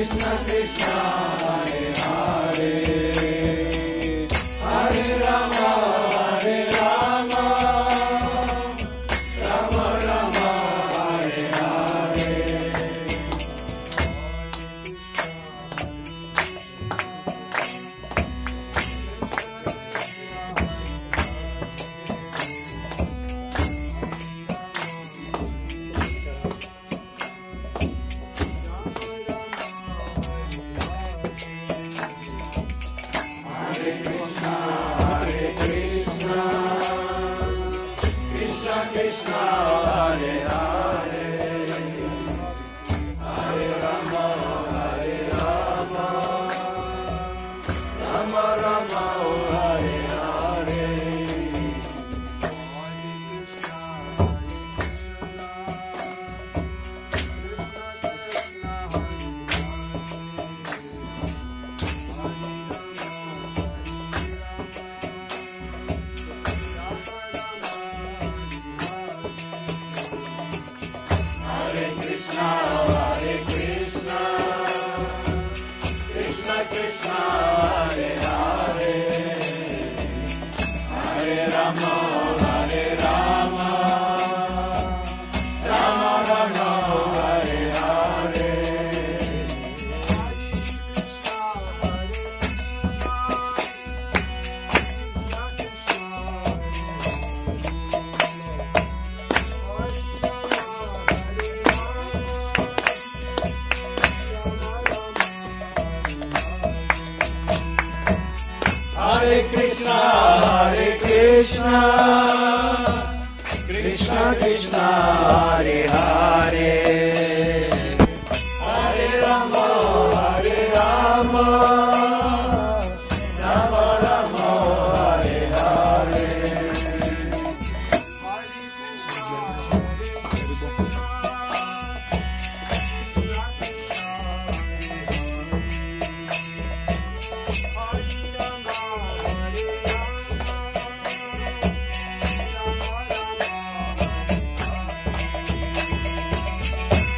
Hare Krishna, Hare Krishna, Krishna Krishna, Hare Hare, Hare Rama, Hare Rama, Rama Rama, Hare Hare. Hare Krishna, Hare Krishna, Krishna Krishna, Hare Hare, Hare Rama, Hare Rama, Rama Rama, Hare Hare.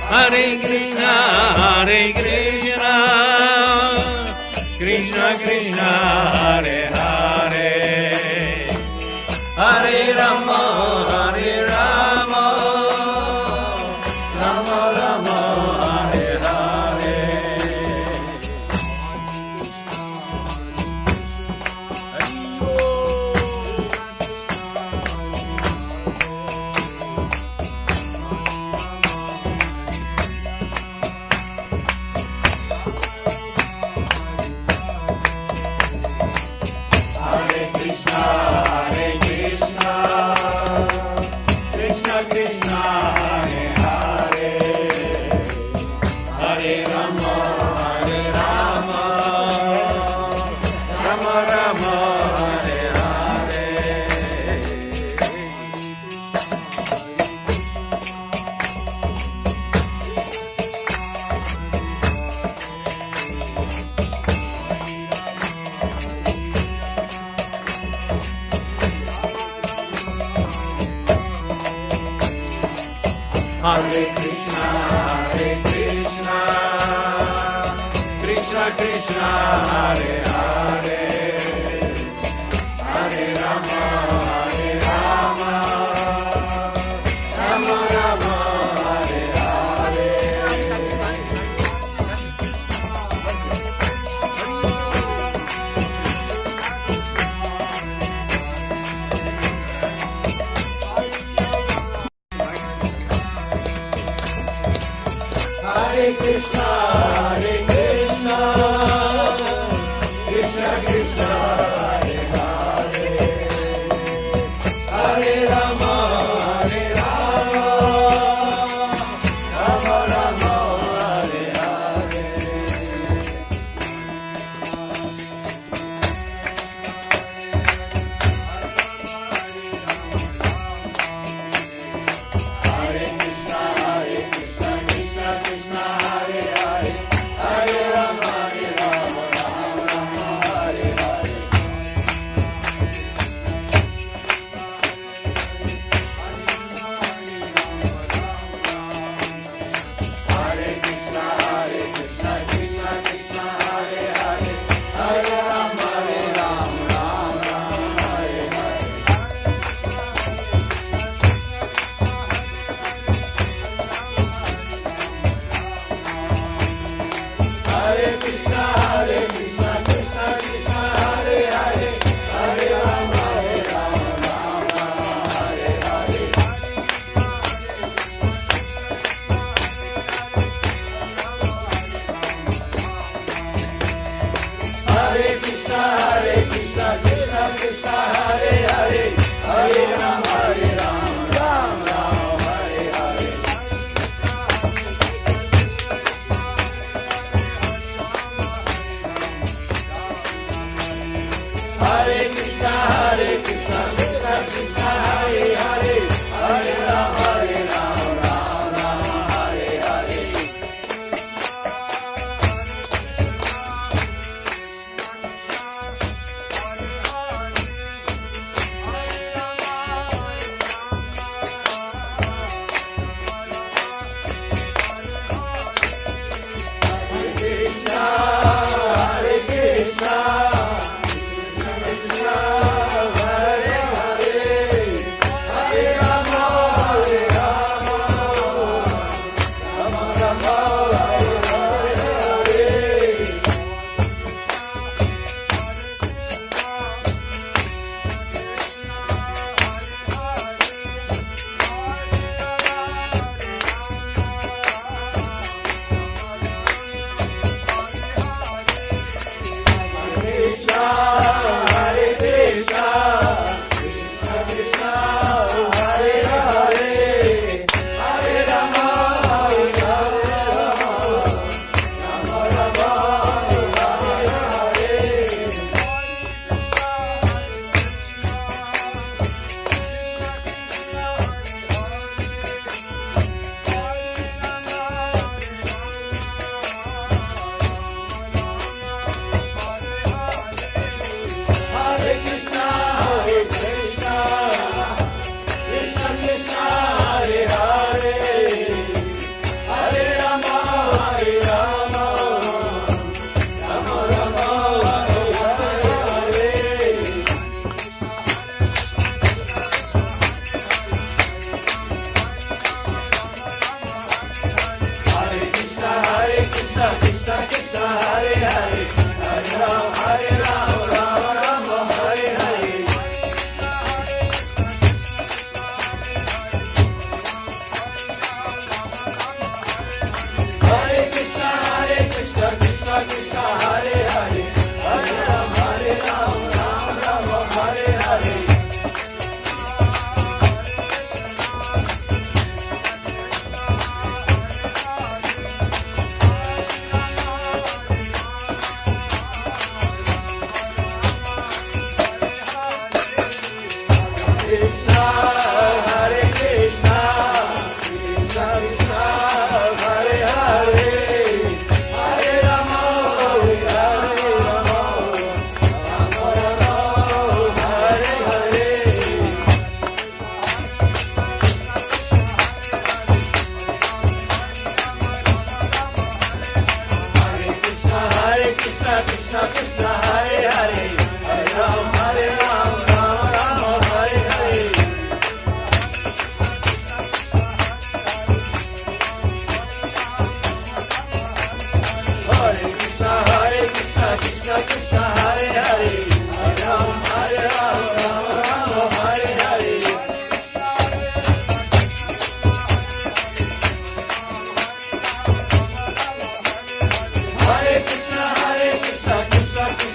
Hare Krishna, Hare Krishna, Krishna Krishna, Hare Hare, Hare Rama, Hare Rama, Rama Rama, Hare Hare. Hare Krishna, Hare Krishna, Krishna Krishna, Hare Hare, Hare Rama, Hare Rama, Rama Rama, Hare Hare. Hare Krishna, Hare Krishna, Krishna Krishna, Krishna Krishna,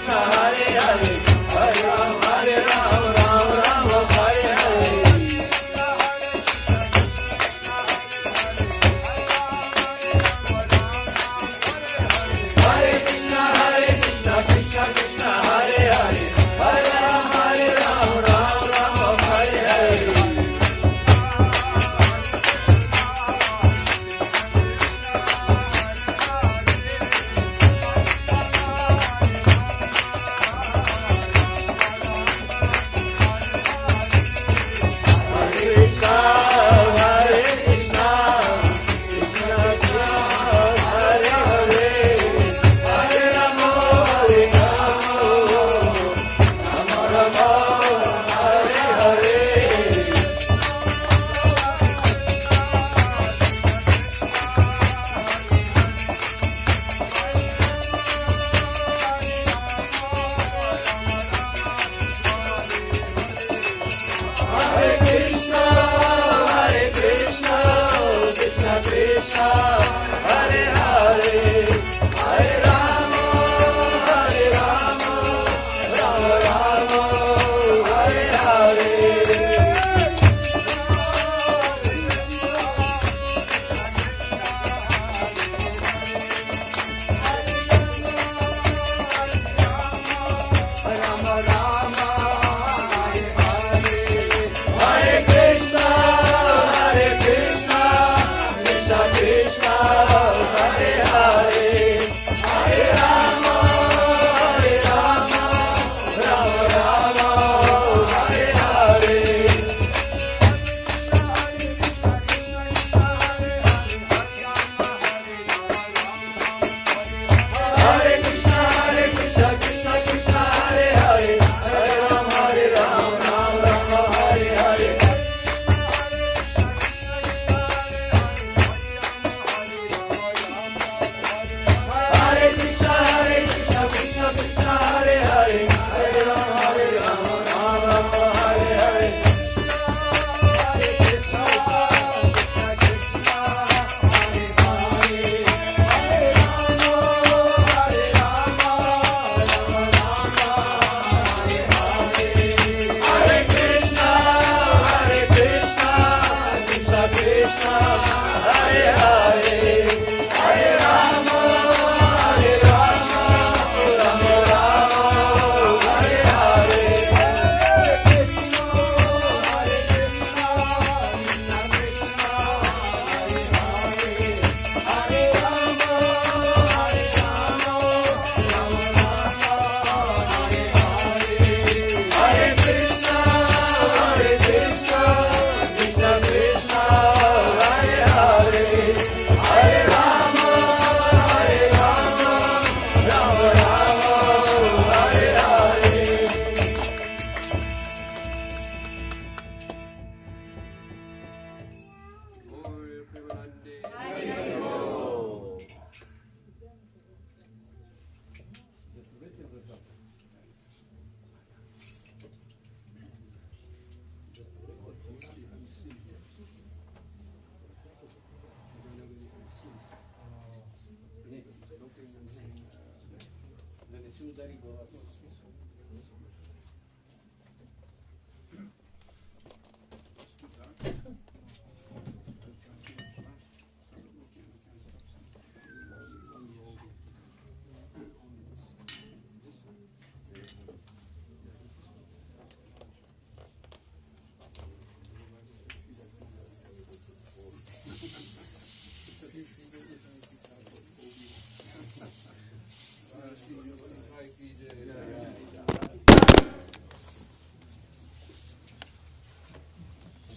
си удари главата.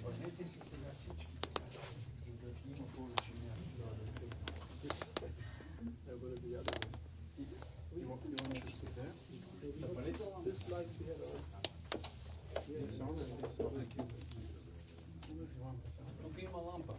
Обърнете се сега всички, да има повече място. Тук има лампа.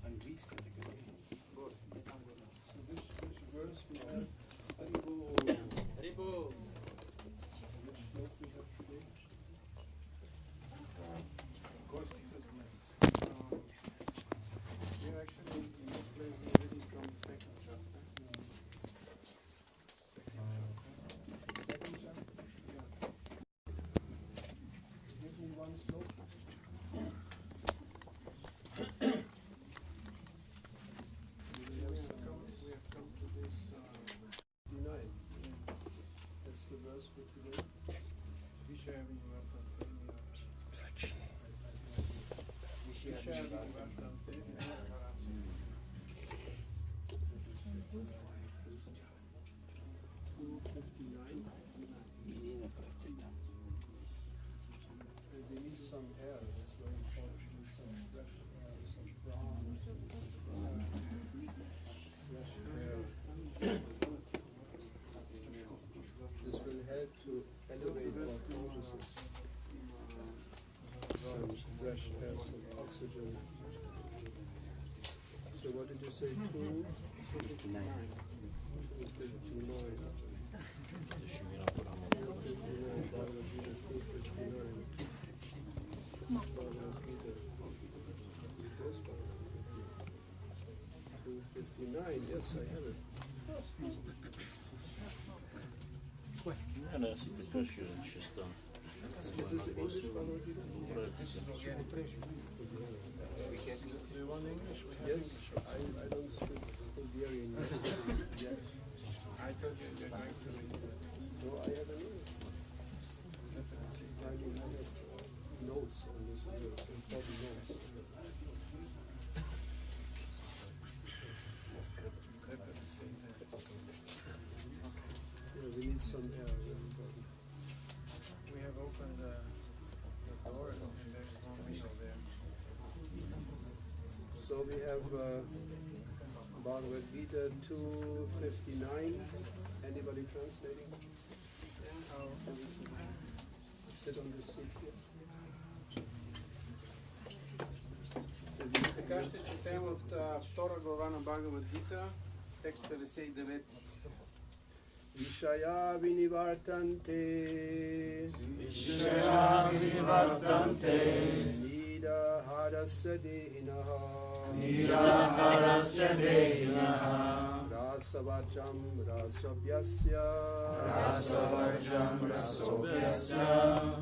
Английска така. Рибо. Some air, that's very important. Some fresh air, some brown, fresh air. This will help to elevate our consciousness. Some fresh air, some oxygen. So what did you say? 259. Yes, I have it. Не, си приключи честа. This is English, Do you want English? Yes, I don't speak Bulgarian yet. I thought you were going to read it. No, I have an English. I will have notes on this, important notes. We need some air. We have opened the door and there's one window there. So we have Bhagavad Gita 259. Anybody translating? Sit on the seat here. Така ще четем от втора глава на Бхагавад Гита, текст 59. Vishaya vinivartante Vishaya vinivartante Nida hadasya dehinaha Nida hadasya dehinaha Rasavacham rasabhyasya Rasavajam rasobhyasya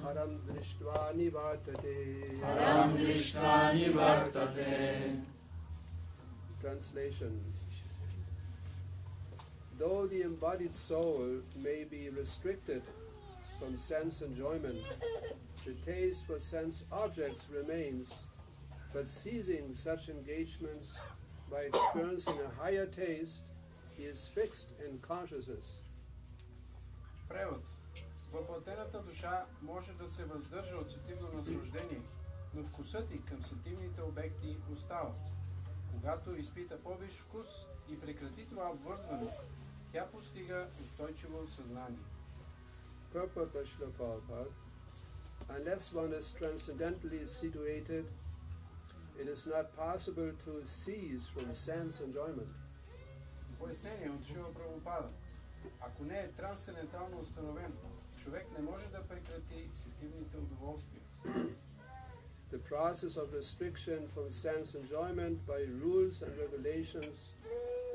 Haram drishtva nivartate Haram drishtva nivartate. Translation. Though the embodied soul may be restricted from sense enjoyment, the taste for sense objects remains, but ceasing such engagements by experiencing a higher taste, he is fixed in consciousness. Превод. Въплътената душа може да се въздържа от сетивно наслаждение, но вкусът и към сетивните обекти остава. Когато изпита по-висш вкус и прекрати това обвързване, тя постига устойчиво съзнание. Purport by Srila Prabhupada, unless one is transcendentally situated, it is not possible to cease from sense enjoyment. Пояснение от Шрила Прабхупада. Ако не е трансцендентално установен, човек не може да прекрати сетивните удоволствия. The process of restriction from sense enjoyment by rules and regulations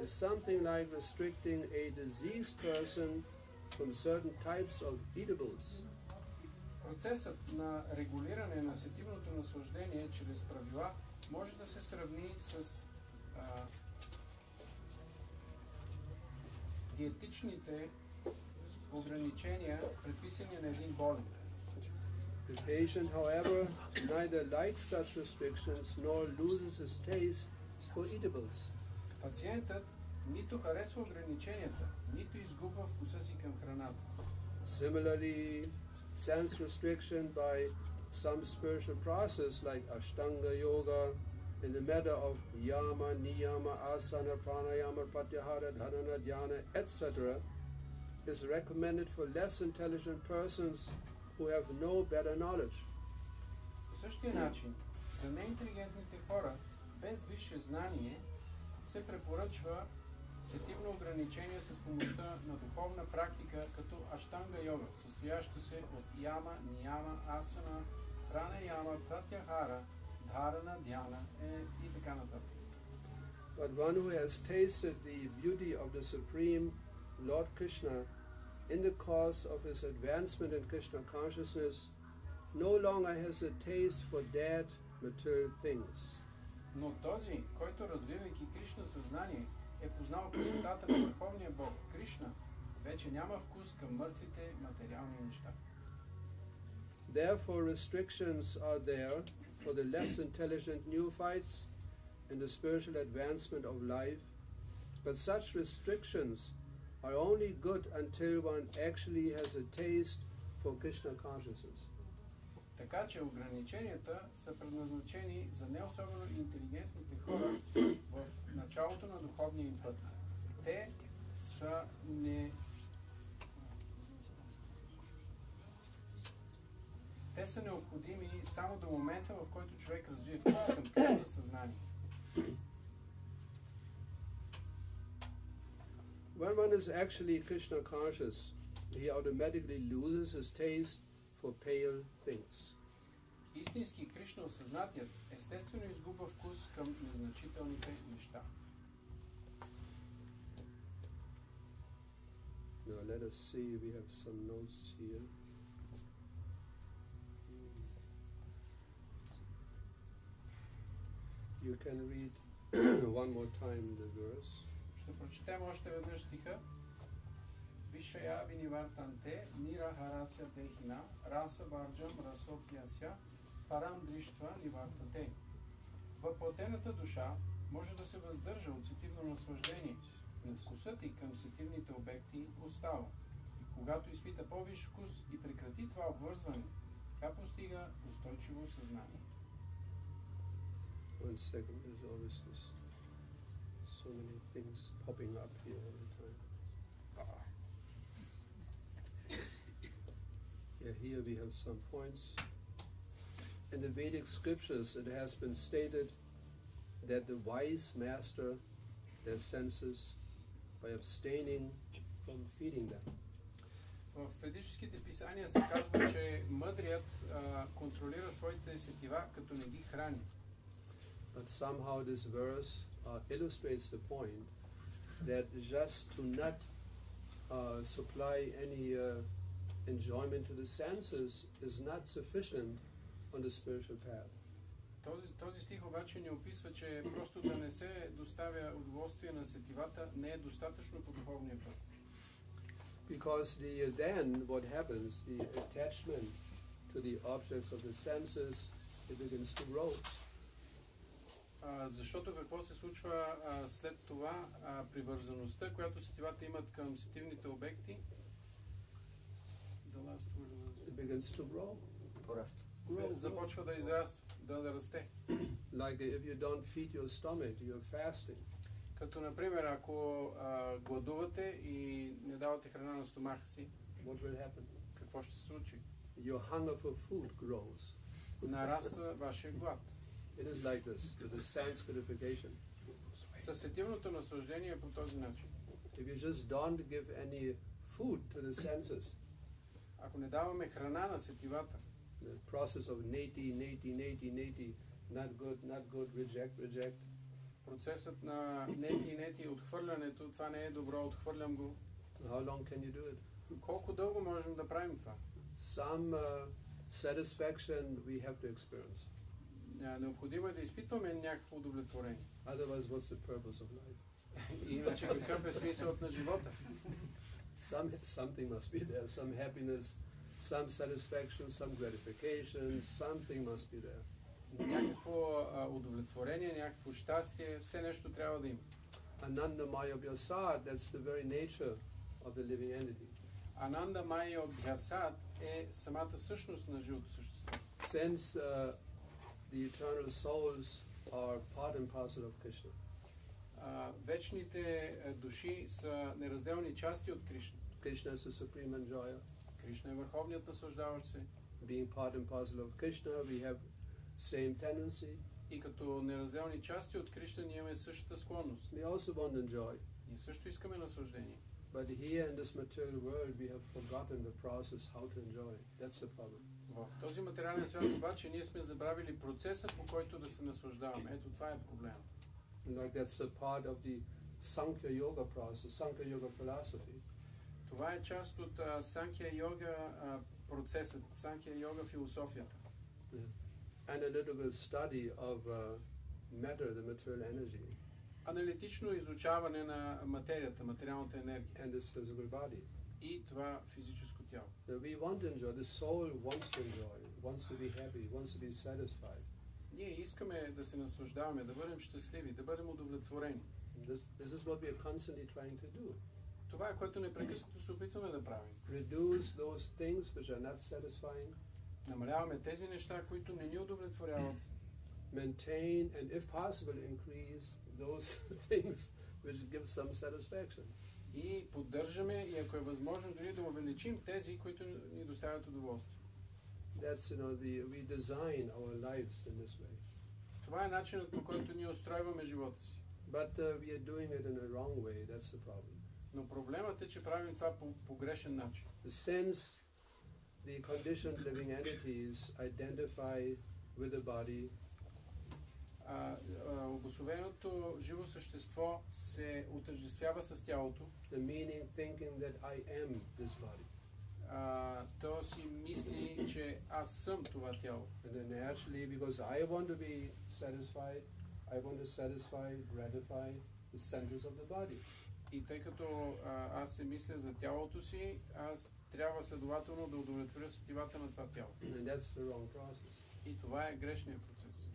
is something like restricting a diseased person from certain types of eatables. Процесът на регулиране на сетивното наслаждение чрез правила може да се сравни с диетичните ограничения, предписани на един болен. The patient, however, neither likes such restrictions nor loses his taste for eatables. Пациентът нито харесва ограниченията, нито изгубва вкуса си към храната. Similarly, sense restriction by some spiritual process like Ashtanga Yoga in the matter of yama, niyama, asana, pranayama, pratyahara, dharana, dhyana, etc. is recommended for less intelligent persons who have no better knowledge. По същия начин, за неинтелигентните хора, без висше знание, се препоръчва сетивно ограничение с помощта на духовна практика като аштанга йога, състояща се от яма, нияма, асана, пранаяма, пратяхара, дхарана, дhyana и така нататък. But one who has tasted the beauty of the Supreme Lord Krishna in the course of his advancement in Krishna consciousness no longer has a taste for dead material things. Но този, който развивайки Кришна съзнание, е познал красотата на Върховния Бог Кришна, вече няма вкус към мъртвите материални неща. Therefore restrictions are there for the less intelligent neophytes in the spiritual advancement of life, but such restrictions are only good until one actually has a taste for Krishna consciousness. Така че ограниченията са предназначени за не особено интелигентните хора в началото на духовния им път. Те са необходими само до момента, в който човек развие вкус към Кришна съзнание. When one is actually Krishna conscious, he automatically loses his taste for pale things. Истински Кришна осъзнатият естествено изгубва вкус към незначителните неща. Now let us see, we have some notes here. You can read one more time the verse. Ще прочетем още веднъж стиха. Вишая винивартанте, нира харася техина, раса варджам расопяся, парам дриштва нивартате. Въплътената душа може да се въздържа от сетивно наслаждение, но вкусът и към сетивните обекти остава. И когато изпита по-висш вкус и прекрати това обвързване, тя постига устойчиво съзнание. One second, there's always this, so many things popping up here all the time. Yeah, here we have some points. In the Vedic scriptures it has been stated that the wise master their senses by abstaining from feeding them. В ведическите писания се казва, че мъдрият контролира своите сетива, като не ги храни. But somehow this verse illustrates the point that just to not supply any enjoyment to the senses is not sufficient on the spiritual path. Този стих обаче ни описва, че просто да не се доставя удоволствие на сетивата не е достатъчно по духовния път. Because then what happens, the attachment to the objects of the senses, it begins to grow. Защото какво се случва след това? Привързаността, която сетивата имат към сетивните обекти, it begins to grow. Започва да израства, да расте. Like if you don't feed your stomach, you're fasting. Като, например, ако гладувате и не давате храна на стомаха си, what will happen? какво ще се случи? Your hunger for food grows. Нараства вашия глад. It is like this, with the sense gratification. Съсетивното наслаждение е по този начин. If you just don't give any food to the senses, Ако не даваме храна на сетивата, the process of neti, not good, reject, процесът на нети, отхвърлянето, това не е добро, отхвърлям го. how long can you do it? Колко дълго можем да правим това? Some satisfaction we have to experience. Необходимо е да изпитваме някакво удовлетворение. Otherwise, what's the purpose of life? Иначе какъв е смисълът на живота? Something must be there, some happiness, some satisfaction, some gratification, something must be there. Някакво удовлетворение, някакво щастие, все нещо трябва да има. Ananda Maya Vyasad, that's the very nature of the living entity. Ананда Майя Обхясад е самата същност на живото същество. Since the eternal souls are part and parcel of Krishna, Вечните души са неразделни части от Кришна. Krishna is the supreme enjoyer. Кришна е върховният наслаждаващ се. Being part and parcel of Krishna, we have same tendency. И като неразделни части от Кришна ние имаме същата склонност. We also want to enjoy. Ние също искаме наслаждение. But here in this material world, we have forgotten the process how to enjoy. That's the problem. В този материален свят обаче ние сме забравили процеса, по който да се наслаждаваме. Ето това е проблемът. Like that's a part of the Sankhya Yoga process, Sankhya Yoga philosophy. Това е част от Санkhya йога процесът, Санkhya йога философията. Analytical study of matter, the material energy, Аналитично изучаване на материята, материалната енергия and this physical body. и това физическо тяло. We want to enjoy, the soul wants to enjoy, wants to be happy, wants to be satisfied. Ние искаме да се наслаждаваме, да бъдем щастливи, да бъдем удовлетворени. This is what we are constantly trying to do. Това е, което непрекъснато се опитваме да правим. Reduce those things which are not satisfying. Намаляваме тези неща, които не ни удовлетворяват. Maintain and if possible increase those things which give some satisfaction. И поддържаме, и ако е възможно, дори да увеличим тези, които ни доставят удоволствие. That's, we design our lives in this way. Това е начинът, по който ние устройваме живота си. But we are doing it in a wrong way, that's the problem. Но проблемът е, че правим това по грешен начин. Since the conditioned living entities identify with the body, Обособеното живо същество се отъждествява с тялото. the meaning thinking that I am this body. То си мисли, че аз съм това тяло. And then naturally, because I want to be satisfied, I want to satisfy, gratify the senses of the body. И тъй като аз се мисля за тялото си, аз трябва следователно да удовлетворя сетивата на това тяло. And that's the wrong process. И това е грешният процес.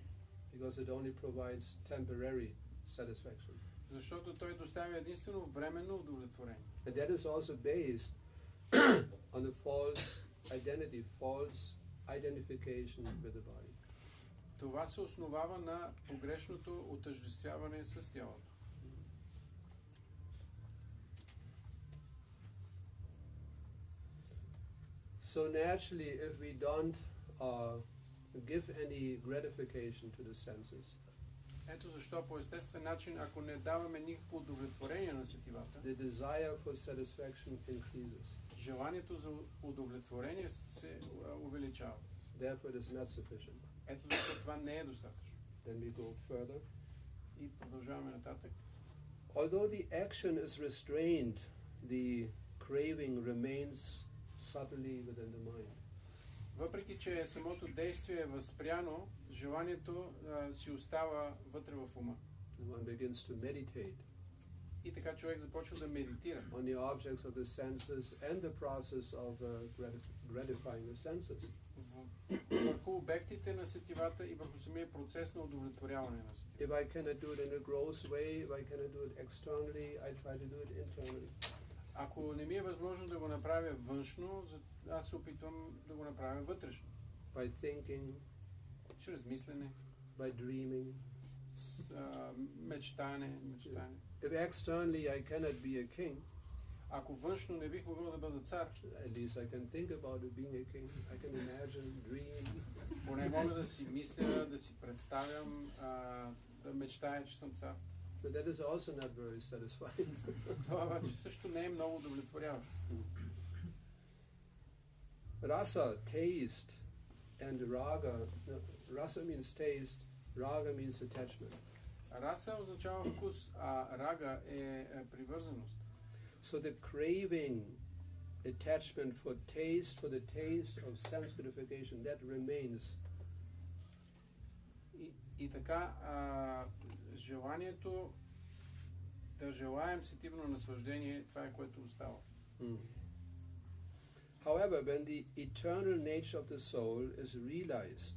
Because it only provides temporary satisfaction. Защото той доставя единствено временно удовлетворение. And that is also based on the false identity, false identification with the body. Това се основава на погрешното отъждествяване с тялото. So naturally, if we don't give any gratification to the senses, Ето защо по естествен начин, ако не даваме никакво удовлетворение на сетивата, the desire for satisfaction increases. желанието за удовлетворение се увеличава. Therefore, it is not sufficient. Ето защо това не е достатъчно. Then we go further. И продължаваме нататък. Although the action is restrained, the craving remains subtly within the mind. Въпреки че самото действие е възпряно, желанието си остава вътре в ума. And one begins to meditate И така човек започва да медитира on the objects of the senses and the process of gratifying the senses. върху обектите на сетивата и върху самия процес на удовлетворяване на сетивата. If I cannot do it in a gross way, if I cannot do it externally, I try to do it internally. Ако не ми е възможно да го направя външно, аз се опитвам да го направя вътрешно. By thinking, Чрез мислене, by dreaming, мечтане. If externally I cannot be a king, Ако външно не бих могъл да бъда цар, at least I can think about it being a king. I can imagine, dream. поне мога да си мисля, да си представям, да мечтая, че съм цар. But that is also not very satisfying. Това обаче също не е много удовлетворяващо. Rasa, taste, and raga. No, rasa means taste, raga means attachment. Раса означава вкус, а рага е привързаност. So the craving, attachment for the taste of sense gratification, that remains. И така, желанието да желаем сетивно наслаждение, това е което остава. However, when the eternal nature of the soul is realized,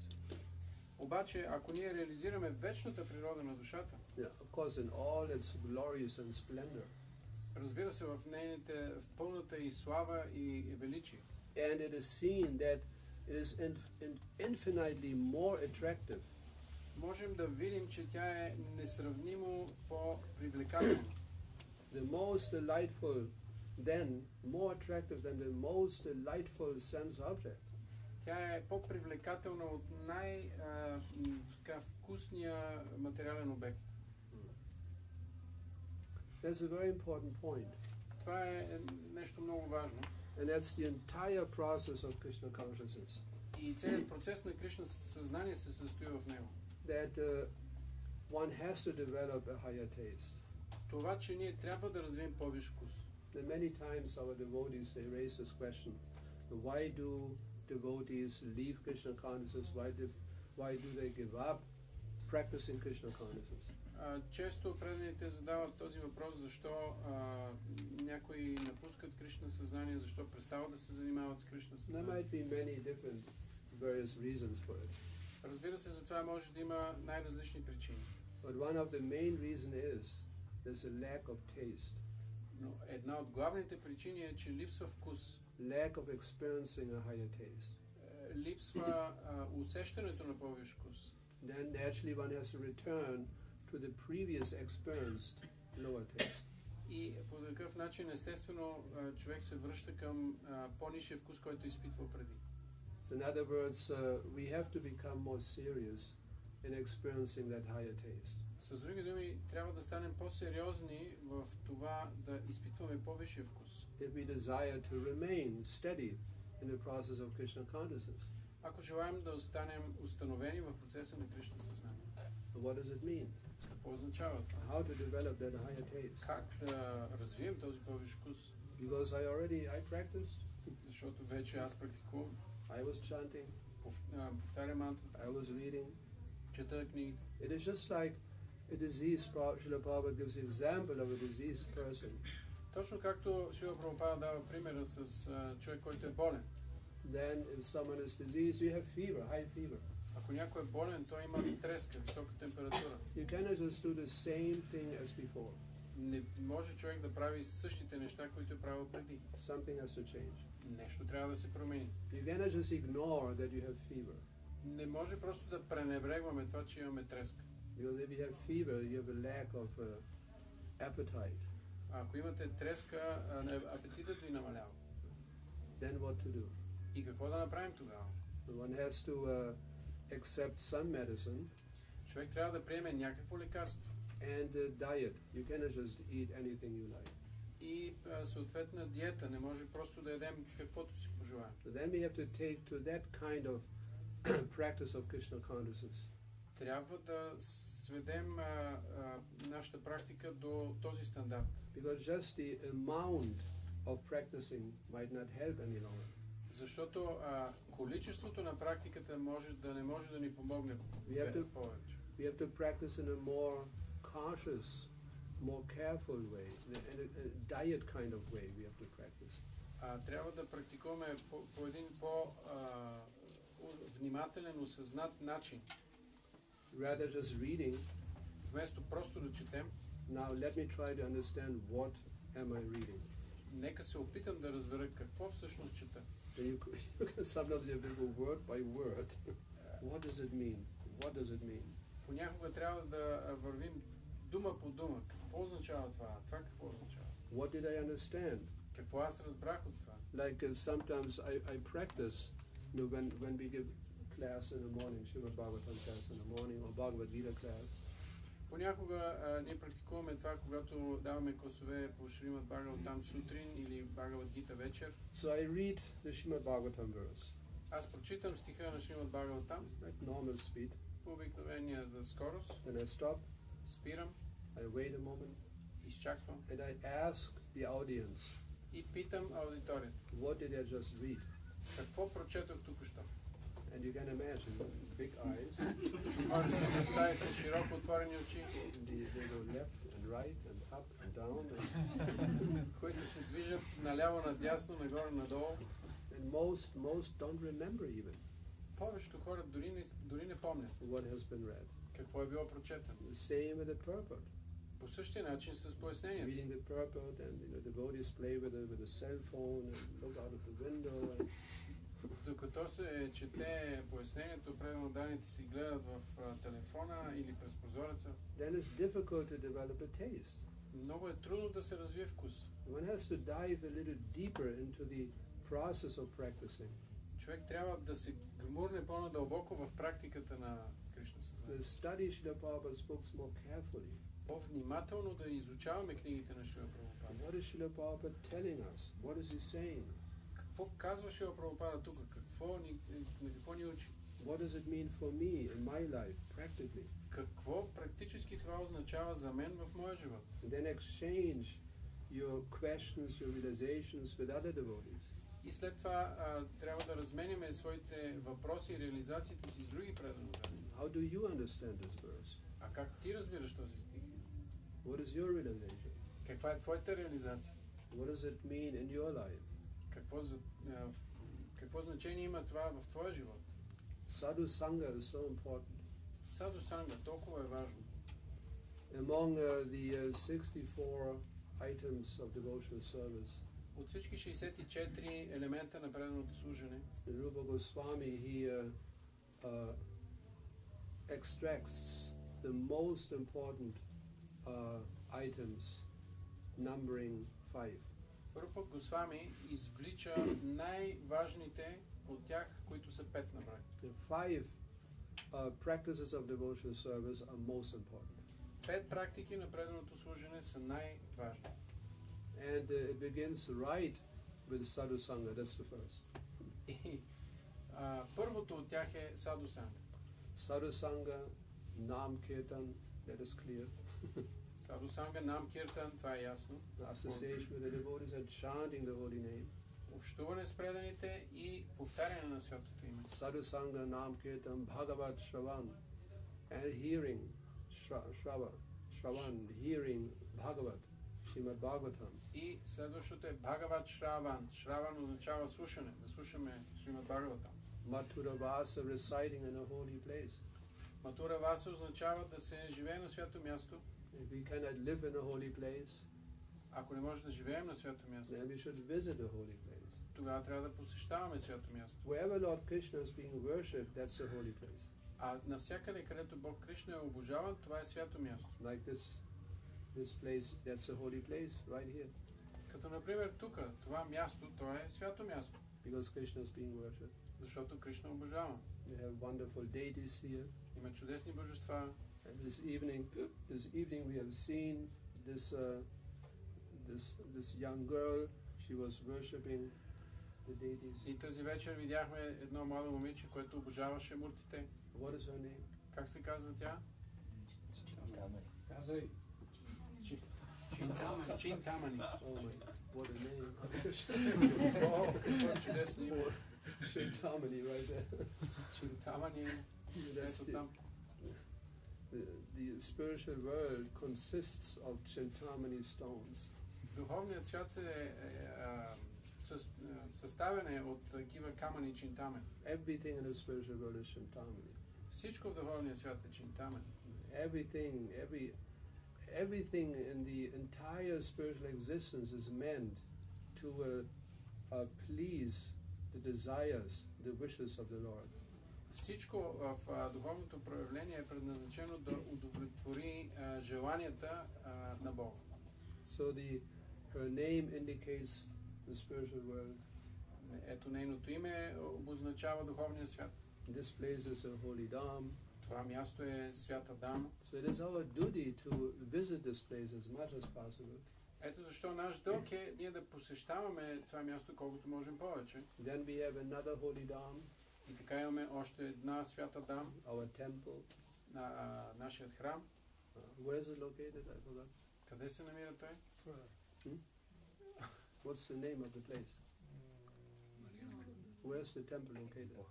обаче, ако ние реализираме вечната природа на душата, yeah, of course in all its glories and splendor, разбира се, в пълната и слава и величие, and it is seen that it is infinitely more attractive, можем да видим, че тя е несравнимо по-привлекателна. The most delightful, then more attractive than the most delightful sense object. Тя е по-привлекателна от най-вкусния материален обект. That's a very important point. Това е нещо много важно. And that's the entire process of Krishna consciousness. И целият процес на Кришна съзнание се състои в него. That one has to develop a higher taste. Това, че ние трябва да развием по-висш вкус. And many times our devotees, they raise this question, why do devotees leave Krishna consciousness? Why do they give up practicing Krishna consciousness? Често преданите задават този въпрос, защо някои напускат Кришна съзнание, защо престават да се занимават с Кришна There съзнание. might be many different various reasons for it. Разбира се, за това може да има най-различни причини. But one of the main reasons is there's a lack of taste. Но една от главните причини е, че липсва вкус. Lack of experiencing a higher taste. Липсва усещането на по-висш вкус. Then naturally one has to return to the previous experienced lower taste. И по такъв начин, естествено, човек се връща към по-нисшия вкус, който изпитвал преди. So in other words, we have to become more serious in experiencing that higher taste. С други думи, трябва да станем по-сериозни в това да изпитваме по-висшия вкус. If we desire to remain steady in the process of Krishna consciousness. Ако желаем да останем установени в процеса на Кришна съзнание. What does it mean? Какво означава това? How to develop that higher taste? Как да развием този по-висш вкус? Because I practiced. Защото вече аз практикувам. I was chanting. Повтарям мантрата. I was reading. Чета книги. It is just like a diseased, Srila Prabhupada gives the example of a diseased person. Точно както Шрила Прабхупада дава примера с човек, който е болен. Then if someone is diseased, you have fever, high fever. Ако някой е болен, той има треска, висока температура. You cannot just do the same thing as before. Не може човек да прави същите неща, които е правил преди. Something has to change. Нещо трябва да се промени. You cannot just ignore that you have fever. Не може просто да пренебрегваме това, че имаме треска. Because if you have fever, you have a lack of appetite. Ако имате треска, апетитът ви намалява. Then what to do? И какво да направим тогава? One has to accept some medicine. Човек трябва да приеме някакво лекарство. And diet. You cannot just eat anything you like. И съответна диета. Не може просто да ядем каквото си пожелаем. So then we have to take to that kind of practice of Krishna consciousness. Трябва да сведем нашата практика до този стандарт. Because just the amount of practicing might not help any longer. Защото количеството на практиката не може да ни помогне повече. We have to practice in a more cautious, more careful way, in a diet kind of way we have to practice. Трябва да практикуваме по един по-внимателен, осъзнат начин. Rather just reading. Вместо просто да четем. Now let me try to understand what am I reading. Нека се опитам да разбера какво всъщност чета. You can sometimes you have to go word by word. What does it mean? What does it mean? Понякога трябва да вървим дума по дума. Какво означава това? Това какво означава? What did I understand? Какво аз разбрах от това? Like sometimes I practice, when we give class in the morning, Srimad Bhagavatam class in the morning, or Bhagavad Gita class. Понякога ние практикуваме това, когато даваме класове по Шримад Бхагаватам сутрин или Бхагавад Гита вечер. So I read the Srimad Bhagavatam verse. Аз прочитам стиха на Шримад Бхагаватам. At normal speed. По обикновения скорост. Then I stop. Спирам. I wait a moment. Изчаквам. And I ask the audience. И питам аудиторията. What did I just read? Какво прочетох току-що? And you can imagine big eyes. Може да си представите широко отворени очи. They go left and right and up and down. Които се движат наляво, надясно, нагоре, надолу. And most don't remember even. Повечето хора дори не помнят. What has been read. Какво е било прочетено. Same with the purport. По същия начин с пояснението. Reading the purport, and the devotees play with a cell phone and look out of the window. Докато се чете пояснението, предано данните си гледат в телефона или през прозореца. Then it's difficult to develop a taste. Много е трудно да се развие вкус. One has to dive a little deeper into the process of practicing. Човек трябва да се гмурне по-надълбоко в практиката на Кришна съзнание. To study Srila Prabhupada's books more carefully. По-внимателно да изучаваме книгите на Шрила Прабхупада. What is Srila Prabhupada telling us? What is he saying? Какво казва Шрила Прабхупада тук? Какво ни учи? What does it mean for me in my life, practically? Какво практически това означава за мен в моя живот? And then exchange your questions, your realizations with other devotees. И след това трябва да разменяме своите въпроси и реализациите си с други преданови. How do you understand this verse? А как ти разбираш този стих? What is your realization? Каква е твоята реализация? What does it mean in your life? Какво значение има това в твоя живот? Sadhu Sangha is so important. Саду санга толкова е важно. Among the 64 items of devotional service, От всички 64 елемента на преданото служене, Rupa Goswami, he extracts the most important items, numbering 5. Рупа Госвами извлича най-важните от тях, които са 5 на брой. The 5 practices of devotional service are most important. 5 практики на преданото служене са най-важни. And it begins right with Sadhu Sangha, that's the first. И първото от тях е Саду санга. Sadhu Sangha, Nam Kirtan, that is clear. Саду санга, Нам Киртан, това е ясно. Association with the devotees and chanting the holy name. Общуване с преданите и повтаряне на святото име. Sadhu Sangha, Nam Kirtan, Bhagavat Shravan, and hearing Shravan, hearing Bhagavat, Srimad Bhagavatam. И следващото е Бхагават Шраван. Шраван означава слушане, да слушаме Шримад Бхагаватам. Mathura Vasa, reciting in a holy place. Матура Васа означава да се живее на свято място. If we cannot live in a holy place, Ако не може да живеем на свято място, then we should visit a holy place. тогава трябва да посещаваме свято място. Wherever Lord Krishna is being worshipped, that's a holy place. А навсякъде, където Бог Кришна е обожаван, това е свято място. Like this place, that's a holy place, right here. Като например тук, това място, то е свято място. Because Krishna is being worshipped. Защото Кришна обожава. We have wonderful deities here. Има чудесни божества. And this evening we have seen this young girl. She was worshipping the deities. И тази вечер видяхме едно младо момиче, което обожаваше муртите. What is her name? Как се казва тя? Казвай. Чинтамани. Oh my, what a name. О, какво чудесно име. Chintamani right there. Чинтамани. That's Ето там. the spiritual world consists of Chintamani stones. Духовният свят се съставен е от такива камъни чинтамани. Everything in the spiritual world is Chintamani. Всичко в духовния свят е чинтамани. Everything in the entire spiritual existence is meant to please the desires, the wishes of the Lord. всичко в духовното проявление е предназначено да удовлетвори желанията на Бога. So her name indicates the spiritual world. Ето нейното име обозначава духовния свят. This place is a holy Dham. Това място е свята Дам. So it is our duty to visit this place as much as possible. Ето защо наш дълг е ние да посещаваме това място колкото можем повече. Then we have another holy Dham, И така имаме още една свята Дам, our temple. нашият храм. Where is it located? I forgot. Къде се намира той? What's the name of the place? Where's the temple located?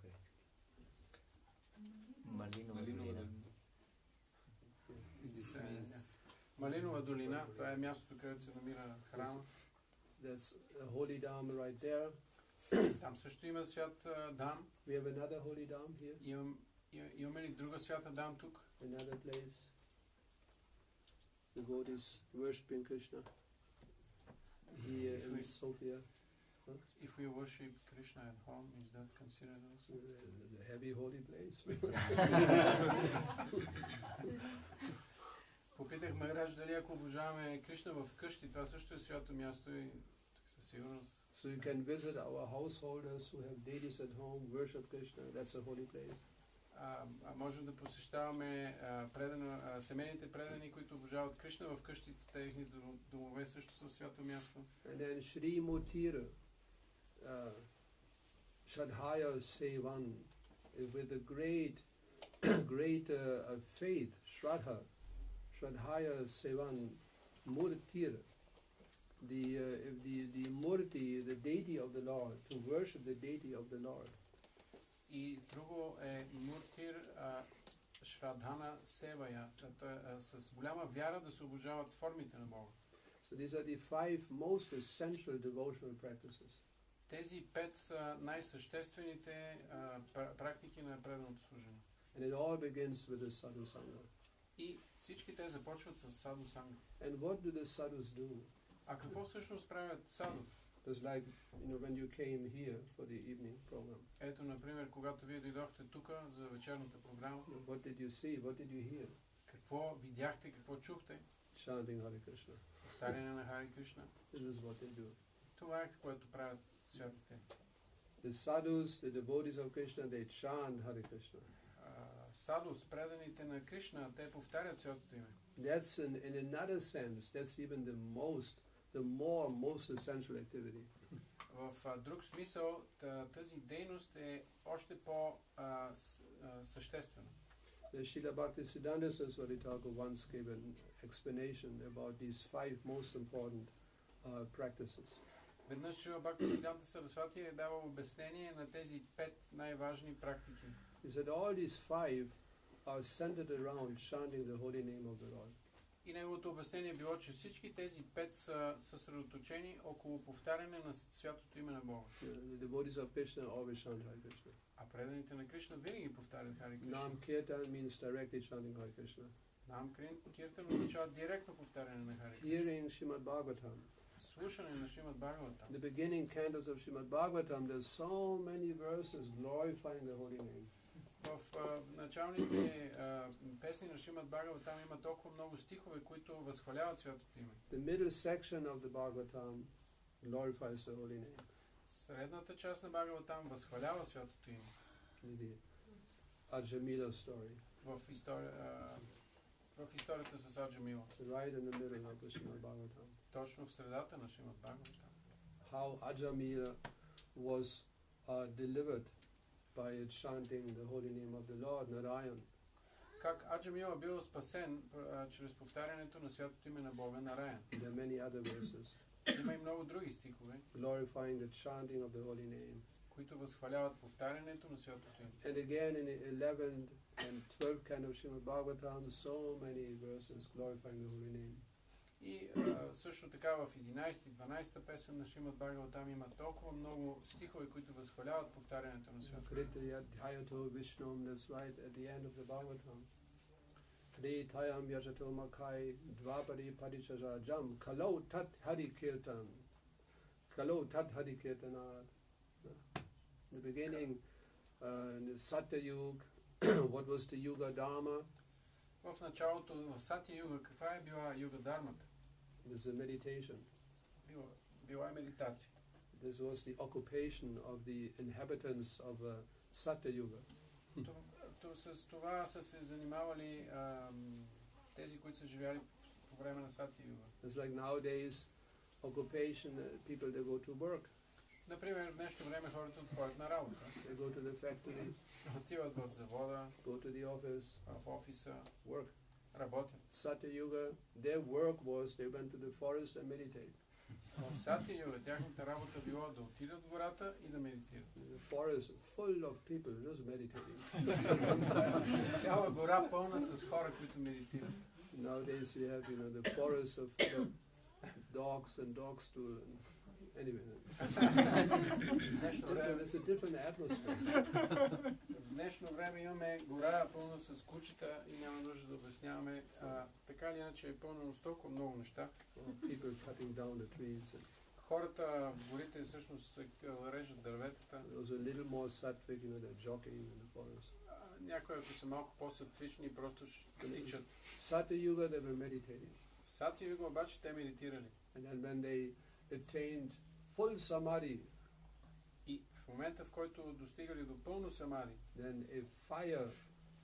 Малинова долина, това е мястото, където се намира храма. There's a holy Dham right there. Там също има свят Дам. We have another holy Dham here. Имаме ли друга свята Дам тук? Another place. Devotees worshipping Krishna. Here in Sofia. If we worship Krishna at home, is that considered also? The heavy holy place. Попитах Махарадж дали ако обожаваме Кришна в къщи, това също е свято място и със сигурност. So you can visit our householders who have deities at home, worship Krishna. That's a holy place. Можем да посещаваме семейните предани, които обожават Кришна в къщите, техни домове също са свято място. And then Shri Mutira, Shadhaya Sevan, with a great faith, Shraddha, Shradhaya Sevan Murtira, the Murti, the deity of the Lord, to worship the deity of the Lord. И друго е Муртир Шрадхана Севая, с голяма вяра да се обожават формите на Бога. So these are the 5 most essential devotional practices. Тези 5 са най-съществените практики на преданото служение. And it all begins with the sadhu sangha. И всички те започват с саду санга. And what do the sadhus do? А какво всъщност правят саду? Just like, when you came here for the evening program. Ето, например, когато вие дойдохте тук за вечерната програма. What did you see? What did you hear? Какво видяхте, какво чухте? Chanting Hare Krishna. Повтаряне на Хари Кришна. This is what they do. Това е което правят святите. The sadhus, the devotees of Krishna, they chant Hare Krishna. Садус, преданите на Кришна, те повтарят святото име. That's in another sense, that's even the most essential activity. В друг смисъл, тази дейност е още по-съществена. The Srila Bhaktisiddhanta Saraswati Thakur once gave an explanation about these 5 most important practices. Веднъж Шрила Бхактивайбхава Свами е давал обяснение на тези 5 най-важни практики. He said all these 5 are centered around chanting the holy name of the Lord. И неговото обяснение било, че всички тези 5 са съсредоточени около повтаряне на святото име на Бога. The devotees of Krishna always chant Hare Krishna. А преданите на Кришна винаги повтарят Хари Кришна. Nam Kirtan means directly chanting Hare Krishna. Нам Киртан означава директно повтаряне на Хари Кришна. Hearing Srimad Bhagavatam. Слушане на Шримад Бхагаватам. The beginning cantos of Srimad Bhagavatam, there's so many verses glorifying the holy name. В началните песни на Шримад Бхагаватам има толкова много стихове, които възхваляват святото име. The middle section of the Bhagavatam glorifies the holy name. Средната част на Бхагаватам възхвалява святото име. The Ajamila story. В историята с Аджамила. Right in the middle of the Srimad Bhagavatam. Точно в средата на Шримад Бхагаватам. How Ajamila was delivered by chanting the holy name of the Lord, Narayan. Как Аджамила бил спасен чрез повтарянето на святото име на Бога, Нараян. There are many other verses. Има и много други стихове, glorifying the chanting of the holy name. които възхваляват повтарянето на святото име. And again in the 11th and 12th canto of Srimad Bhagavatam, so many verses glorifying the holy name. И също така в 11 и 12 песен на Шримад Бхагаватам има толкова много стихове, които възхваляват повтарянето на святото. Kritayadhyato Vishnum, that's right at the end of the Bhagavatam. Tritayam yajato makai dvapari parichajajam kalau tat hari kirtan. Kalau tat hari kirtanat. In the beginning, in the Satya Yuga, what was the Yuga Dharma? В началото в Сатия Юга, каква е била Юга Дармата? It was a meditation. Била е медитация. This was the occupation of the inhabitants of Satya Yuga. С това са се занимавали тези, които са живяли по време на Сатия Юга. It's like nowadays, occupation, people they go to work. Например, в днешно време хората отходят на работа. They go to the factory, Отиват в завода, go to the office, в офиса, work. работят. Satya Yuga, their work was they went to the forest and meditate. В Сатия Юга тяхната работа било да отидат в гората и да медитират. The forest full of people just meditating. Цяла гора пълна с хора, които медитират. Nowadays we have, the forest of dogs and dog stool. And anyway, it's a different atmosphere. В днешно време имаме гора пълна с кучета и няма нужда да обясняваме. Така или иначе е пълно с толкова много неща. People cutting down the trees. Хората в горите всъщност режат дърветата. Those are a little more sattvic, they're jogging in the forest. Някои, ако са малко по-сатвични, просто ще тичат. Satya Yuga, they were meditating. В Сатия Юга обаче те медитирали. And then when they attained full samadhi, И в момента, в който достигали до пълно самади, then a fire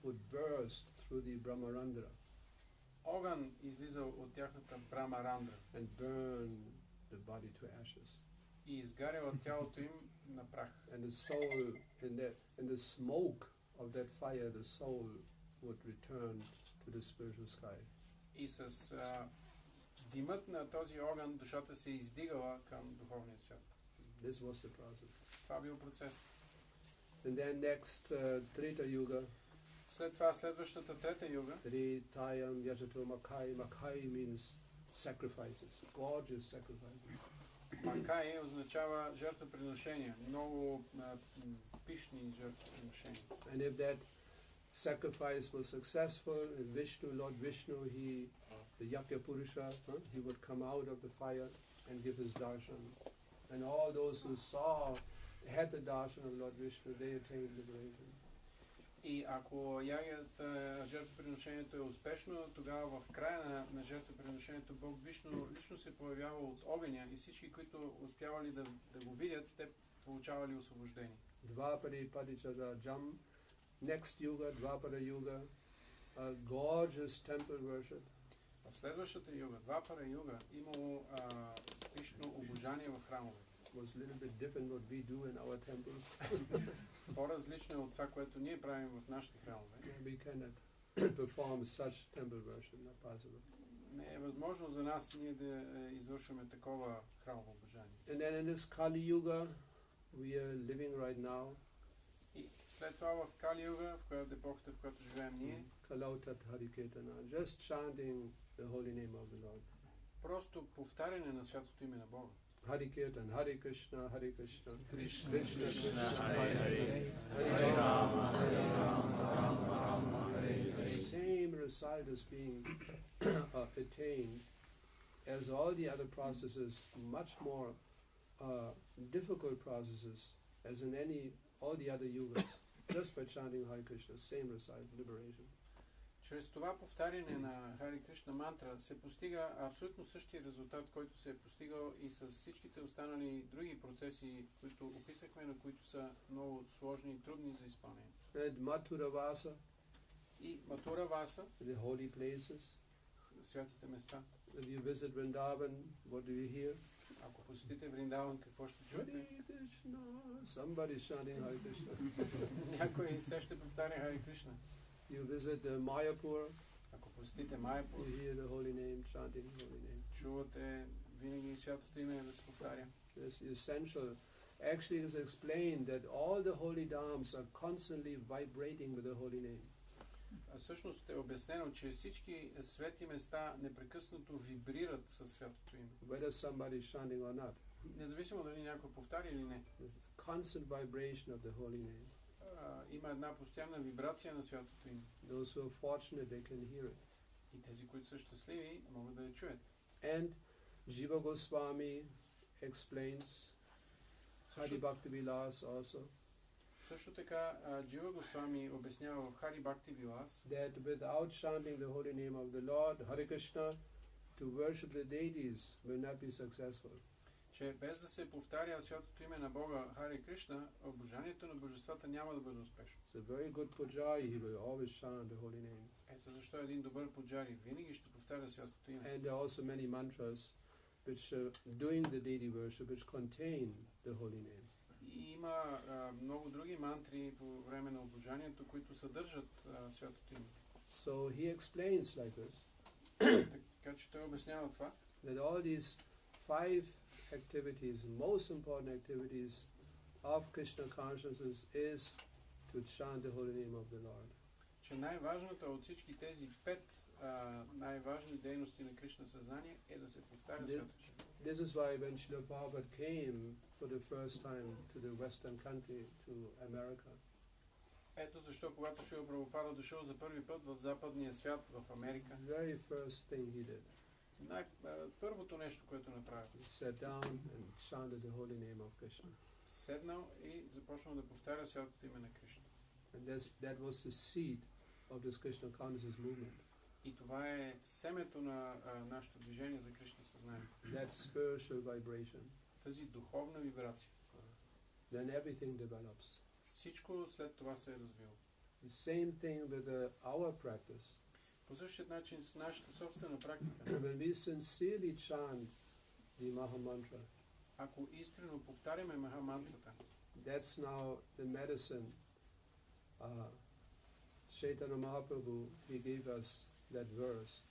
would burst through the Brahmarandra огън излизал от тяхната Брамарандра and burn the body to ashes. и изгаряла тялото им на прах. And the soul, in the smoke of that fire, the soul would return to the spiritual sky. И с димът на този огън душата се издигала към духовния свят. This was the process. Това бил процес. And then next, Treta Yuga. След това следващата трета юга. Tretayam Yajato Makai. Makai means sacrifices, gorgeous sacrifices. Макай означава жертвоприношения, много пишни жертвоприношения. And if that sacrifice was successful, Vishnu, Lord Vishnu, the Yakya Purusha, he would come out of the fire and give his darshan. And all those who had the darshan of Lord Vishnu, they attained liberation. И ако жертвоприношението е успешно, тогава в края на жертвоприношението Бог Вишну лично се появява от огъня и всички, които успявали да го видят, те получавали освобождение. Dvapari Padichara Jam. Next Yuga, Dvapara Yuga, gorgeous temple worship. В следващата юга, Двапара юга, имало пишно обожание в храмове. Was a little bit different what we do in our temples. По-различно е от това, което ние правим в нашите храмове. We cannot perform such temple worship, not possible. Не е възможно за нас ние да извършваме такова храмово обожание. And then in this Kali Yuga we are living right now. И след това в Кали юга, в която епохата, в която живеем ние, Kalautat Hariketana, just chanting the holy name of the Lord. просто повтаряне на святото име на Бога. Hariketan, Hare Krishna, Hare Krishna, Krishna Krishna Krishna, Krishna, Hare Hare, Hare Rama, Hare Rama, Rama Rama, Hare The Hare. same result is being attained as all the other processes, much more difficult processes as in all the other yugas. Just by chanting Hare Krishna, same result, liberation. Чрез това повтаряне на Хари Кришна мантра се постига абсолютно същия резултат, който се е постигал и с всичките останали други процеси, които описахме, но които са много сложни и трудни за изпълнение. And Mathura Vasa, И Матура Васа, the holy places. святите места. If you visit Vrindavan, what do you hear? Ако посетите Вриндаван, какво ще чуете? Hare Krishna. Somebody chanting Hare Krishna. Някой се ще повтаря Хари Кришна. You visit Mayapur, Ако посетите Майяпур, you hear the holy name, chanting the holy name. чувате винаги святото име да се повтаря. It's essential. Actually, it is explained that all the holy dharmas are constantly vibrating with the holy name. Всъщност е обяснено, че всички свети места непрекъснато вибрират със святото име. Whether somebody is chanting or not. Независимо дали някой повтаря или не. There's constant vibration of the holy name. Има една постоянна вибрация на святото име. Those who are fortunate, they can hear it. И тези, които са щастливи, могат да я чуят. And Jiva Goswami explains, Hadi Bhakti Vilas also. Също така Джива Госвами обяснява в Хари Бхакти Вилас, that without chanting the holy name of the Lord, Hare Krishna, to worship the deities will not be successful. че без да се повтаря святото име на Бога Хари Кришна, обожанието на божествата няма да бъде успешно. So a very good pujari, he will always chant the holy name. Ето защо един добър пуджари винаги ще повтаря святото име. And there are also many mantras which during the deity worship which contain the holy name. И има много други мантри по време на обожанието, които съдържат святото име. So he explains like this, Така че той обяснява това, that all these 5 activities, most important activities of Krishna consciousness is to chant the holy name of the Lord. че най-важната от всички тези 5 най-важни дейности на Кришна съзнание е да се повтаря святото име. This is why when Srila Prabhupada came for the first time to the Western country, to America, Ето защо, когато Шрила Прабхупада дошъл за първи път в западния свят, в Америка, the very first thing he did, първото нещо, което направи, he sat down and chanted the holy name of Krishna. седнал и започнал да повтаря святото име на Кришна. And that was the seed of this Krishna consciousness movement. И това е семето на нашето движение за Кришна съзнание. That spiritual vibration. Тази духовна вибрация. Then everything develops. Всичко след това се е развило. The same thing with our practice. По същия начин с нашата собствена практика. When we sincerely chant the Maha Mantra, Ако искрено повтаряме Махамантрата, that's now the medicine. Chaitanya Mahaprabhu, he gave us that verse.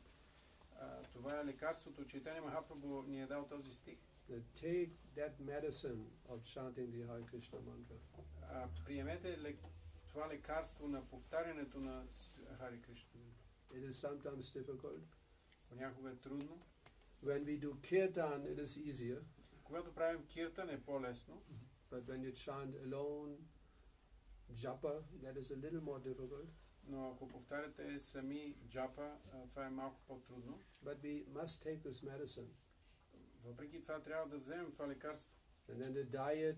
Това е лекарството. Чайтаня Махапрабху ни е дал този стих. Take that medicine of chanting the Hare Krishna mantra. Приемете това лекарство на повтарянето на Хари Кришна. It is sometimes difficult. Понякога е трудно. When we do kirtan, it is easier. Когато правим киртан е по-лесно. But when you chant alone, japa, that is a little more difficult. Но ако повтаряте сами джапа, това е малко по-трудно. But we must take this medicine. Въпреки това трябва да вземем това лекарство. And then the diet,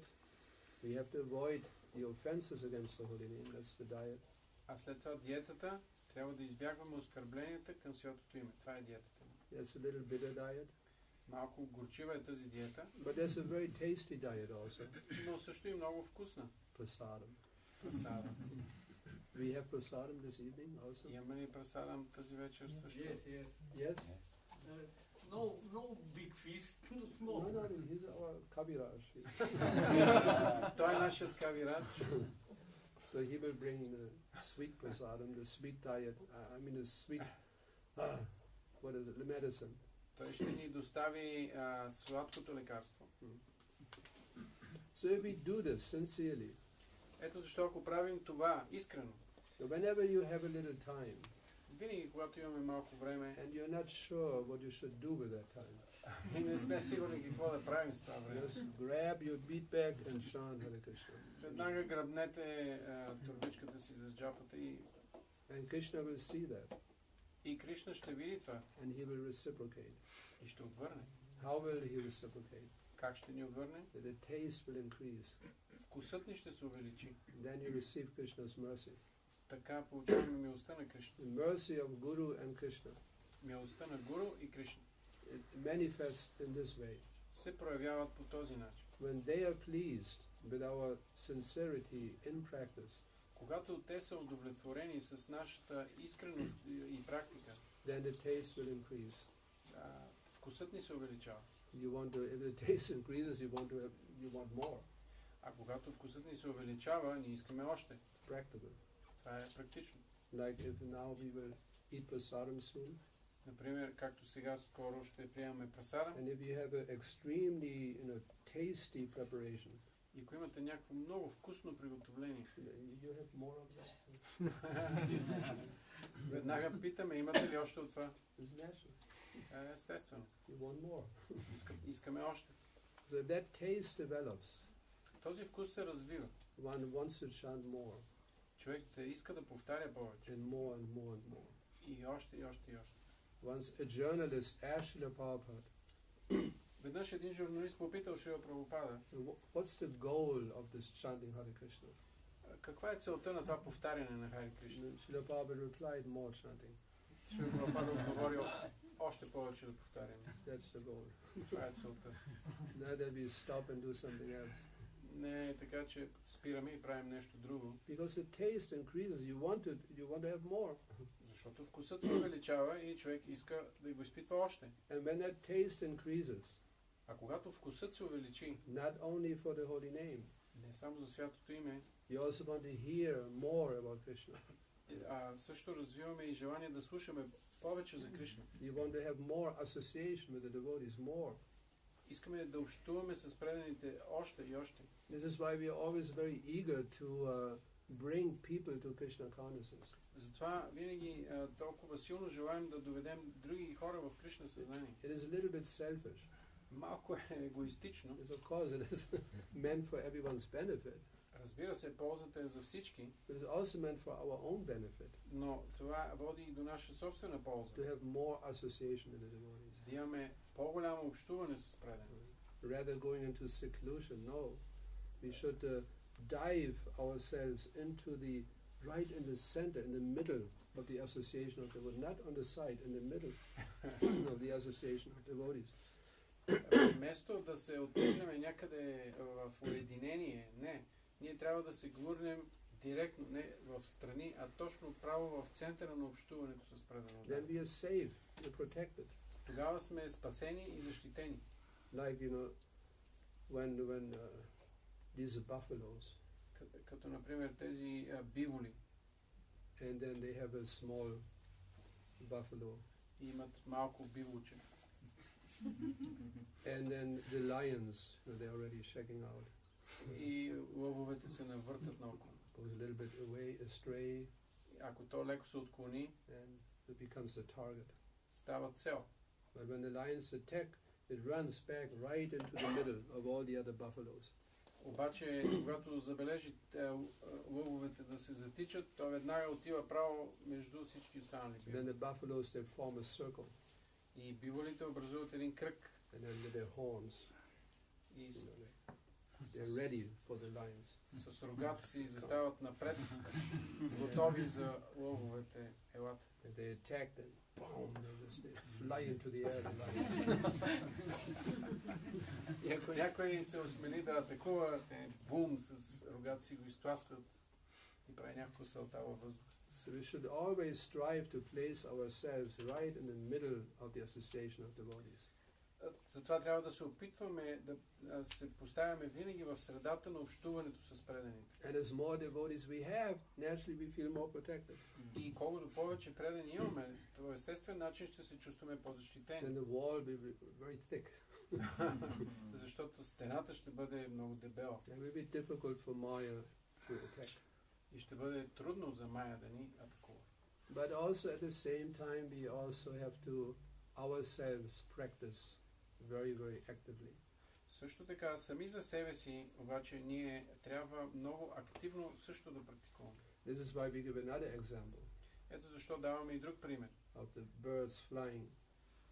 we have to avoid the offenses against the holy name. That's the diet. А след това диетата, трябва да избягваме оскърбленията към святото име. Това е диетата. That's a little bitter diet. Малко горчива е тази диета. But there's a very tasty diet also. Но също и много вкусна. Prasadam. Прасадам. We have prasadam this evening also. Имаме ли прасадам тази вечер също? Yes. Yes? No big feast, no small. No, he's our Kaviraj. Той е нашият кавирач. So he will bring the sweet prasadam, the sweet diet, the sweet, what is it, the medicine. Той ще ни достави сладкото лекарство. So if we do this sincerely, Ето защо ако правим това искрено, whenever you have a little time, винаги когато имаме малко време and you're not sure what you should do with that time, и не сме сигурни какво да правим с това време, just grab your beatbag and chant Hare Krishna. веднага грабнете турбичката си за джапата And Krishna will see that, и Кришна ще види това and he will reciprocate. и ще отвърне. How will he reciprocate? Как ще ни отвърне? That the taste will increase. Вкусът ни ще се увеличи. Then you receive Krishna's mercy. Така получаваме милостта на Кришна. The mercy of Guru and Krishna. Милостта на Гуру и Кришна It manifests in this way. се проявяват по този начин. When they are pleased with our sincerity in practice, Когато те са удовлетворени с нашата искреност и практика, then the taste will increase. вкусът ни се увеличава. If the taste increases, you want more. А когато вкусът ни се увеличава, ние искаме още. It's practical. Това е практично. Like if now we will eat prasadam soon, Например, както сега скоро ще приемаме прасада, and if you have an extremely tasty preparation, и ако имате някакво много вкусно приготовление, you have more of this. веднага питаме, имате ли още от това? It's natural. Естествено. You want more. Искаме още. So that taste develops. Този вкус се развива. One wants to chant more, Човек да иска да повтаря повече. and more and more and more. И още, и още, и още. Once a journalist asked Srila Prabhupada, Веднъж един журналист попитал Шрила Прабхупада, what's the goal of this chanting Hare Krishna? каква е целта на това повтаряне на Хари Кришна? Srila Prabhupada replied, more chanting. Шрила Прабхупада отговорил още повече да повтаряме. That's the goal. Това е целта. Not that we stop and do something else. Не е така, че спираме и правим нещо друго. Because the taste increases, you want to have more. Защото вкусът се увеличава и човек иска да го изпитва още. And when that taste increases, А когато вкусът се увеличи, not only for the holy name, не само за святото име, you also want to hear more about Krishna. а също развиваме и желание да слушаме повече за Кришна. You want to have more association with the devotees, more. Искаме да общуваме с преданите още и още. This is why we are always very eager to bring people to Krishna consciousness. Затова винаги толкова силно желаем да доведем други хора в Кришна съзнание. It is a little bit selfish. Малко е егоистично. Yes, of course it is meant for everyone's benefit, Разбира се, ползата е за всички, but it's also meant for our own benefit, но това води и до наша собствена полза. to have more association with the devotees. Да имаме по-голямо общуване с предани. Rather going into seclusion, no. We should dive ourselves into the right in the center, in the middle of the association of devotees, not on the side, in the middle of the association of devotees. Вместо да се оттегнем някъде в уединение, не. Ние трябва да се гурнем директно, не в страни, а точно право в центъра на общуването с преданото. Then we are safe, we are protected. Тогава сме спасени и защитени. Like, you know, when these buffaloes, Като например тези биволи and then they have a small buffalo, имат малко биволче. and then the lions, they're already checking out, И лъвовете се навъртат наоколо. goes a little bit away, astray, Ако то леко се отклони, and it becomes a target. става цел. But when the lions attack, it runs back right into the middle of all the other buffaloes. Обаче, когато забележи лъвовете да се затичат, то веднага отива право между всички останали And then биволи. the buffaloes, they form a circle, И биволите образуват един кръг and then with their horns, и you know, they're ready for the lions. с рогата си застават напред, готови за лъвовете. Елата. And they attack, and boom, they fly into the air, the lions. И ако някой се осмели да атакува, те бум с рогата си го изтласкват и прави някакво салта във въздуха. So we should always strive to place ourselves right in the middle of the association of devotees. Затова трябва да се опитваме да се поставяме винаги в средата на общуването с преданите. And as more devotees we have, naturally we feel more protected. И колкото повече предани имаме, по естествен начин ще се чувстваме по-защитени. Then the wall will be very thick. Защото стената ще бъде много дебела. It will be difficult for Maya to attack. И ще бъде трудно за Майя да ни атакува. But also at the same time we also have to ourselves practice very, very actively. Също така, сами за себе си, обаче ние трябва много активно също да практикуваме. This is why we give another example Ето защо даваме и друг пример of the birds flying.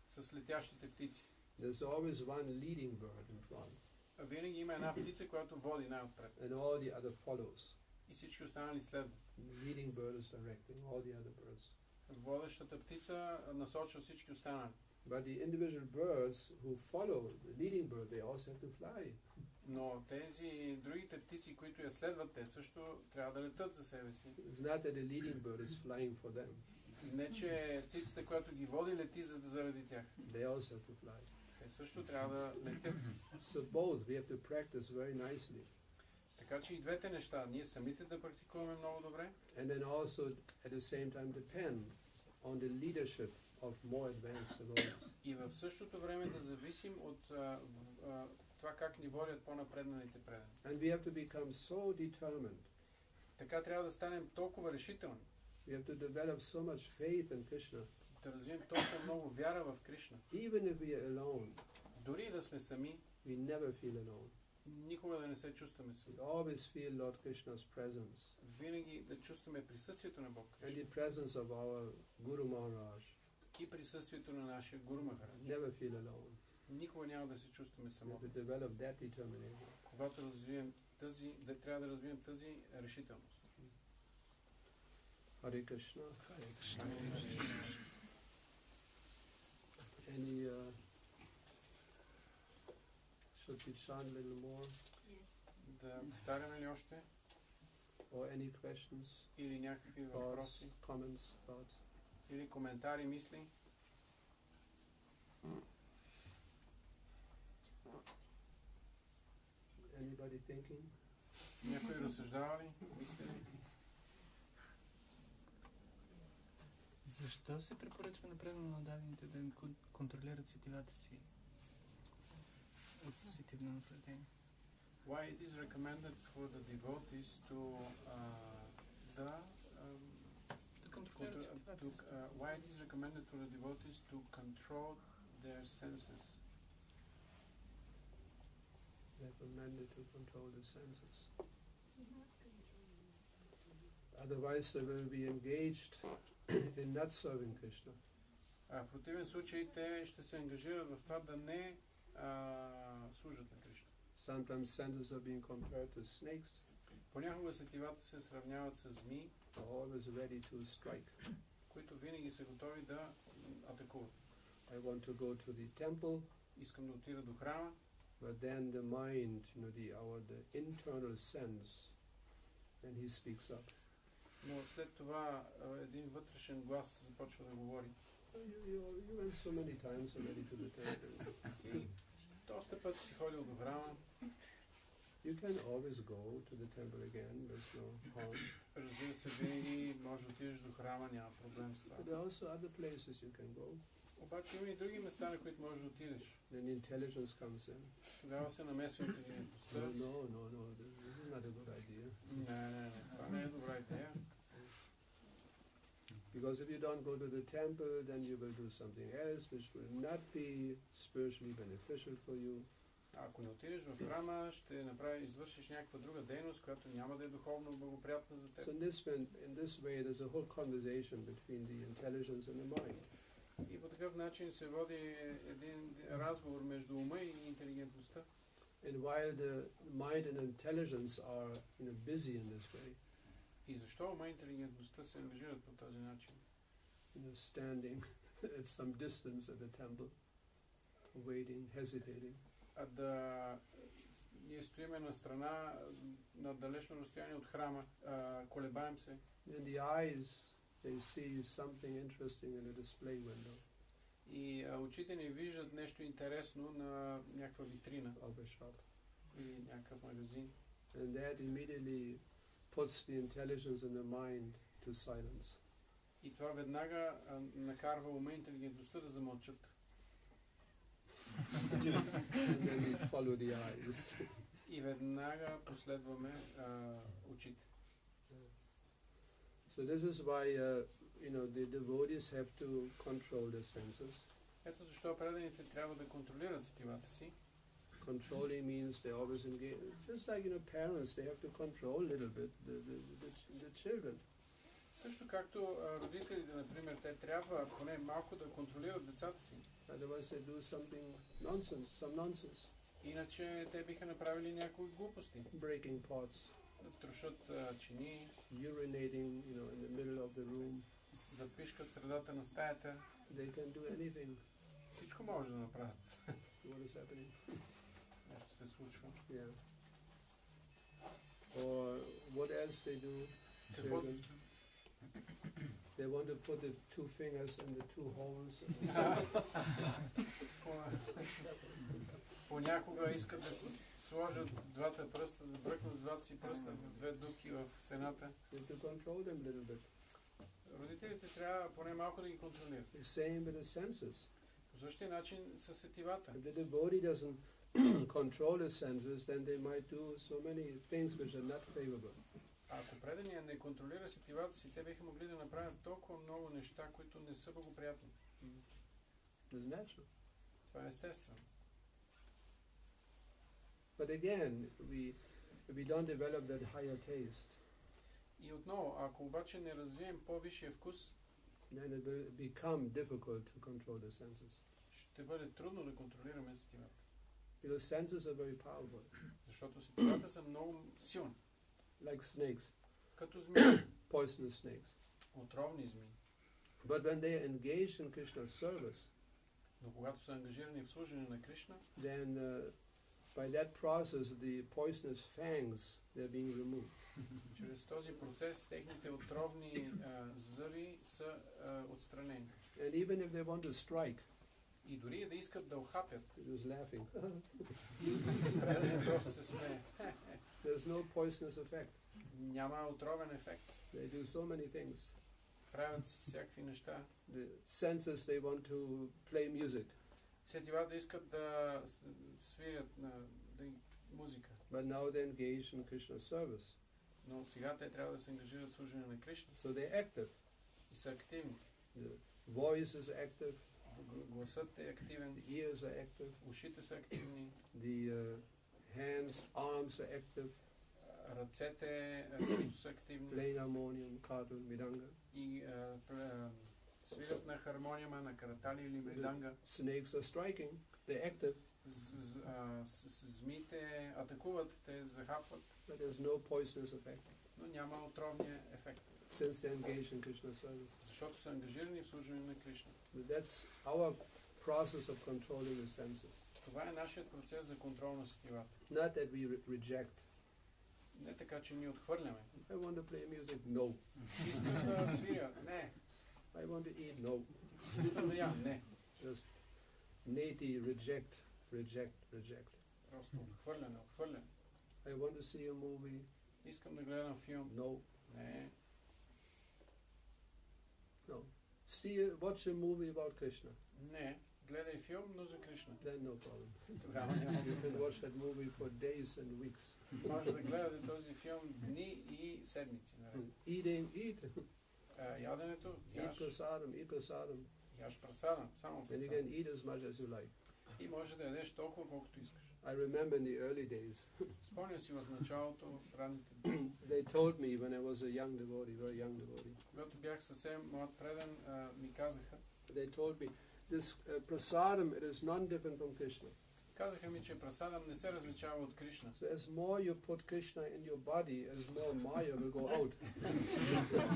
с летящите птици. There's always one leading bird in front, Винаги има една птица, която води най-отпред. and all the other follows. И всички останали следват. The leading bird is directing all the other birds. Водещата птица насочва всички останали. But the individual birds who follow the leading bird, they also have to fly. Но тези другите птици, които я следват, те също трябва да летат за себе си. It's not that the leading bird is flying for them. Не, че птицата, която ги води, лети заради тях. They also have to fly. Те също трябва да летят. So both we have to practice very nicely. Така че и двете неща, ние самите да практикуваме много добре, And then also at the same time depend on the leadership of more advanced devotees. и в същото време да зависим от това как ни водят по-напредналите предани. And we have to become so determined. Така трябва да станем толкова решителни, We have to develop so much faith in Krishna. да развием толкова много вяра в Кришна. Even if we are alone, Дори да сме сами, we never feel alone. никога да не се чувстваме сами. We always feel Lord Krishna's presence Винаги да чувстваме присъствието на Бог and Кришна the presence of our Guru Maharaj. и присъствието на нашия Гуру Махарадж. Never feel alone. Никога няма да се чувстваме We have самотни. to develop that determination. Когато развием трябва да развием тази решителност. Hare Krishna. Hare Krishna. Any should we chant a little more? Да повтаряме ли още? Or any questions, Или някакви thoughts, въпроси? comments, thoughts? Или коментари, мисли? Anybody thinking? Някой разсъждава ли? Мисли ли? Защо се препоръчва на преданно дадените да контролират сетивата си от сетивно наследение? Why it is recommended for the devotees to why it is recommended for the devotees to control their senses? Recommended to control the senses. Otherwise they will be engaged in not serving Krishna. В противен случай те ще се ангажират в това да не служат на Кришна. Sometimes senses are being compared to snakes. Понякога сетивата се сравняват с змии, Always ready to strike. които винаги са готови да атакуват. I want to go to the temple, Искам да отида до храма, but then the mind, the internal sense, then he speaks up. но след това един вътрешен глас започва да говори. You went so many times already to the temple. И доста пъти си ходил до храма. You can always go to the temple again, there's no harm. Разбира се, винаги можеш да отидеш до храма, няма проблем с това. But there are also other places you can go. Обаче има и други места, на които можеш да отидеш. Then intelligence comes in. Тогава се намесва интелигентността. No, this is not a good idea. Не, това не е добра идея. Because if you don't go to the temple, then you will do something else which will not be spiritually beneficial for you. Ако не отидеш в храма, ще извършиш някаква друга дейност, която няма да е духовно благоприятна за теб. So in this way, there's a whole conversation between the intelligence and the mind. И по такъв начин се води един разговор между ума и интелигентността. And while the mind and intelligence are busy in this way, И защо ума и интелигентността се ангажират по този начин? Standing at some distance at the temple, waiting, hesitating. А да ние стоиме на страна, на далечно разстояние от храма, колебаем се. And the eyes, they see something interesting in a display window. И очите ни виждат нещо интересно на някаква витрина of a shop. или някакъв магазин. And that immediately puts the intelligence and the mind to silence. И това веднага накарва ума и интелигентността да замълчат. And then we follow the eyes. И веднага последваме очите. So this is why the devotees have to control their senses. Ето защо преданите трябва да контролират сетивата си. Controlling means they always engage. Just like parents, they have to control a little bit the children. Също както родителите, например, те трябва поне малко да контролират децата си. Otherwise they do some nonsense. Иначе те биха направили някои глупости. Breaking pots. Да трошат чини. Urinating, in the middle of the room. Запишкат в средата на стаята. They can do anything. Всичко може да направят. What is happening? Нещо се случва. Yeah. Or what else they do? Children. They want to put the two fingers in the two holes. Понякога искат да сложат двата пръста, да бръкнат двата си пръста в две дупки в стената. You have to control them a little bit. Родителите трябва поне малко да ги контролират. The same with the senses. По същия начин с сетивата. If the devotee doesn't control the senses, then they might do so many things which are not favorable. Ако предания не контролира сетивата си, те биха могли да направят толкова много неща, които не са благоприятни. It's natural. Това е естествено. But again, if we don't develop that higher taste, И отново, ако обаче не развием по-висшия вкус, then it will become difficult to control the senses. ще бъде трудно да контролираме сетивата. Because senses are very powerful. Защото сетивата са много силни. Like snakes, Като змии. poisonous snakes. отровни змии. But when they are engaged in Krishna's service, Но когато са ангажирани в служене на Кришна, then by that process the poisonous fangs, they're being removed. чрез този процес техните отровни зъби са отстранени. And even if they want to strike, И дори да искат да ухапят, it is laughing. просто се смее. There's no poisonous effect. Няма отровен ефект. They do so many things. Правят всякакви неща. The senses, they want to play music, Сетивата искат да свирят на музика. but now they're engaged in Krishna's service. Но сега те трябва да се ангажират в служене на Кришна. So they're active. И са активни. The voice is active, Гласът е активен, the ears are active, ушите са активни, the hands, arms are active, ръцете също са активни playing harmonium, kartal, mridanga. и свират на хармониума, на каратали или мриданга. Snakes are striking, they're active, Змиите атакуват, те захапват, but there's no poisonous effect, но няма отровния ефект, since they're engaged in Krishna's service. защото са ангажирани в служене на Кришна. But that's our process of controlling the senses. Това е нашият процес за контрол на сетивата. Not that we reject. Не така, че ние отхвърляме. I want to play music, no. Искам да свиря, не. I want to eat, no. Искам да ям, не. Just neti, reject, reject, reject. Просто отхвърляне, отхвърляне. I want to see a movie, Искам да гледам филм, no, не. no. Watch a movie about Krishna, Не. Гледай филм, но за Кришна. then no problem. Тогава няма. You can watch that movie for days and weeks. Може да гледате този филм дни и седмици. Eating, eat, Яденето, eat prasadam, яш прасадам, само and you прасадам. can eat as much as you like. И може да ядеш толкова, колкото искаш. I remember in the early days, Спомням си в началото, ранните дни, they told me when I was a young devotee, very young devotee, когато бях съвсем млад предан, ми казаха, they told me, this prasadam, it is non-different from Krishna. казаха ми, че прасадам не се различава от Кришна. So as more you put Krishna in your body, as more Maya will go out.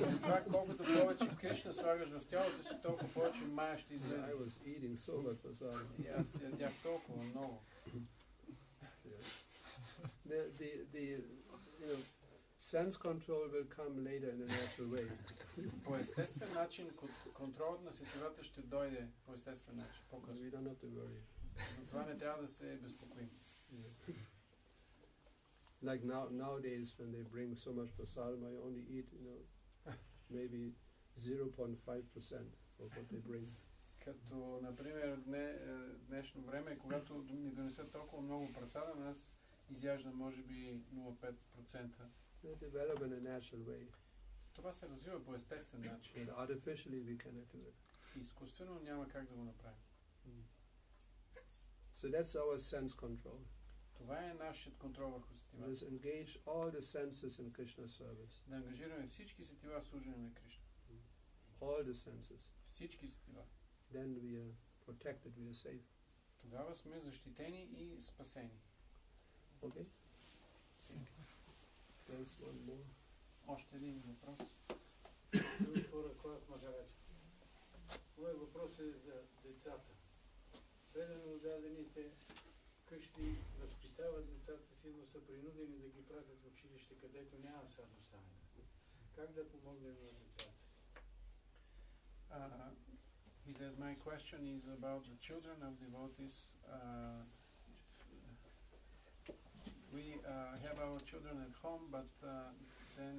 И затова, колкото повече Кришна слагаш в тялото си, толкова повече Майя ще I излезе. was eating so much prasadam. И аз ядях толкова много. The sense control will come later in a natural way. По естествен начин, контролът на сетивата ще дойде по естествен начин, по-късно. We don't have to worry. Затова не трябва да се безпокоим. Like nowadays, when they bring so much prasadam, I only eat, maybe 0.5% of what they bring. Като, например, днешно време, когато ми донесат толкова много прасадам, аз изяждам може би 0,5%. They develop in a natural way. Това се развива по естествен начин. And artificially we cannot do it. Изкуствено няма как да го направим. So that's our sense control. Това е нашият контрол върху We сетивата. just engage all the senses in Krishna's service. Да ангажираме всички сетива в служене на Кришна. All the senses. Всички сетива. Then we are protected, we are safe. Тогава сме защитени и спасени. Okay? There's one more. Още един въпрос. Моят въпрос е за децата. Предано дадените къщи възпитават децата си, но са принудени да ги пратят в училище, където няма садосанга. Как да помогнем на децата си? He says, my question is about the children of devotees. We have our children at home, but then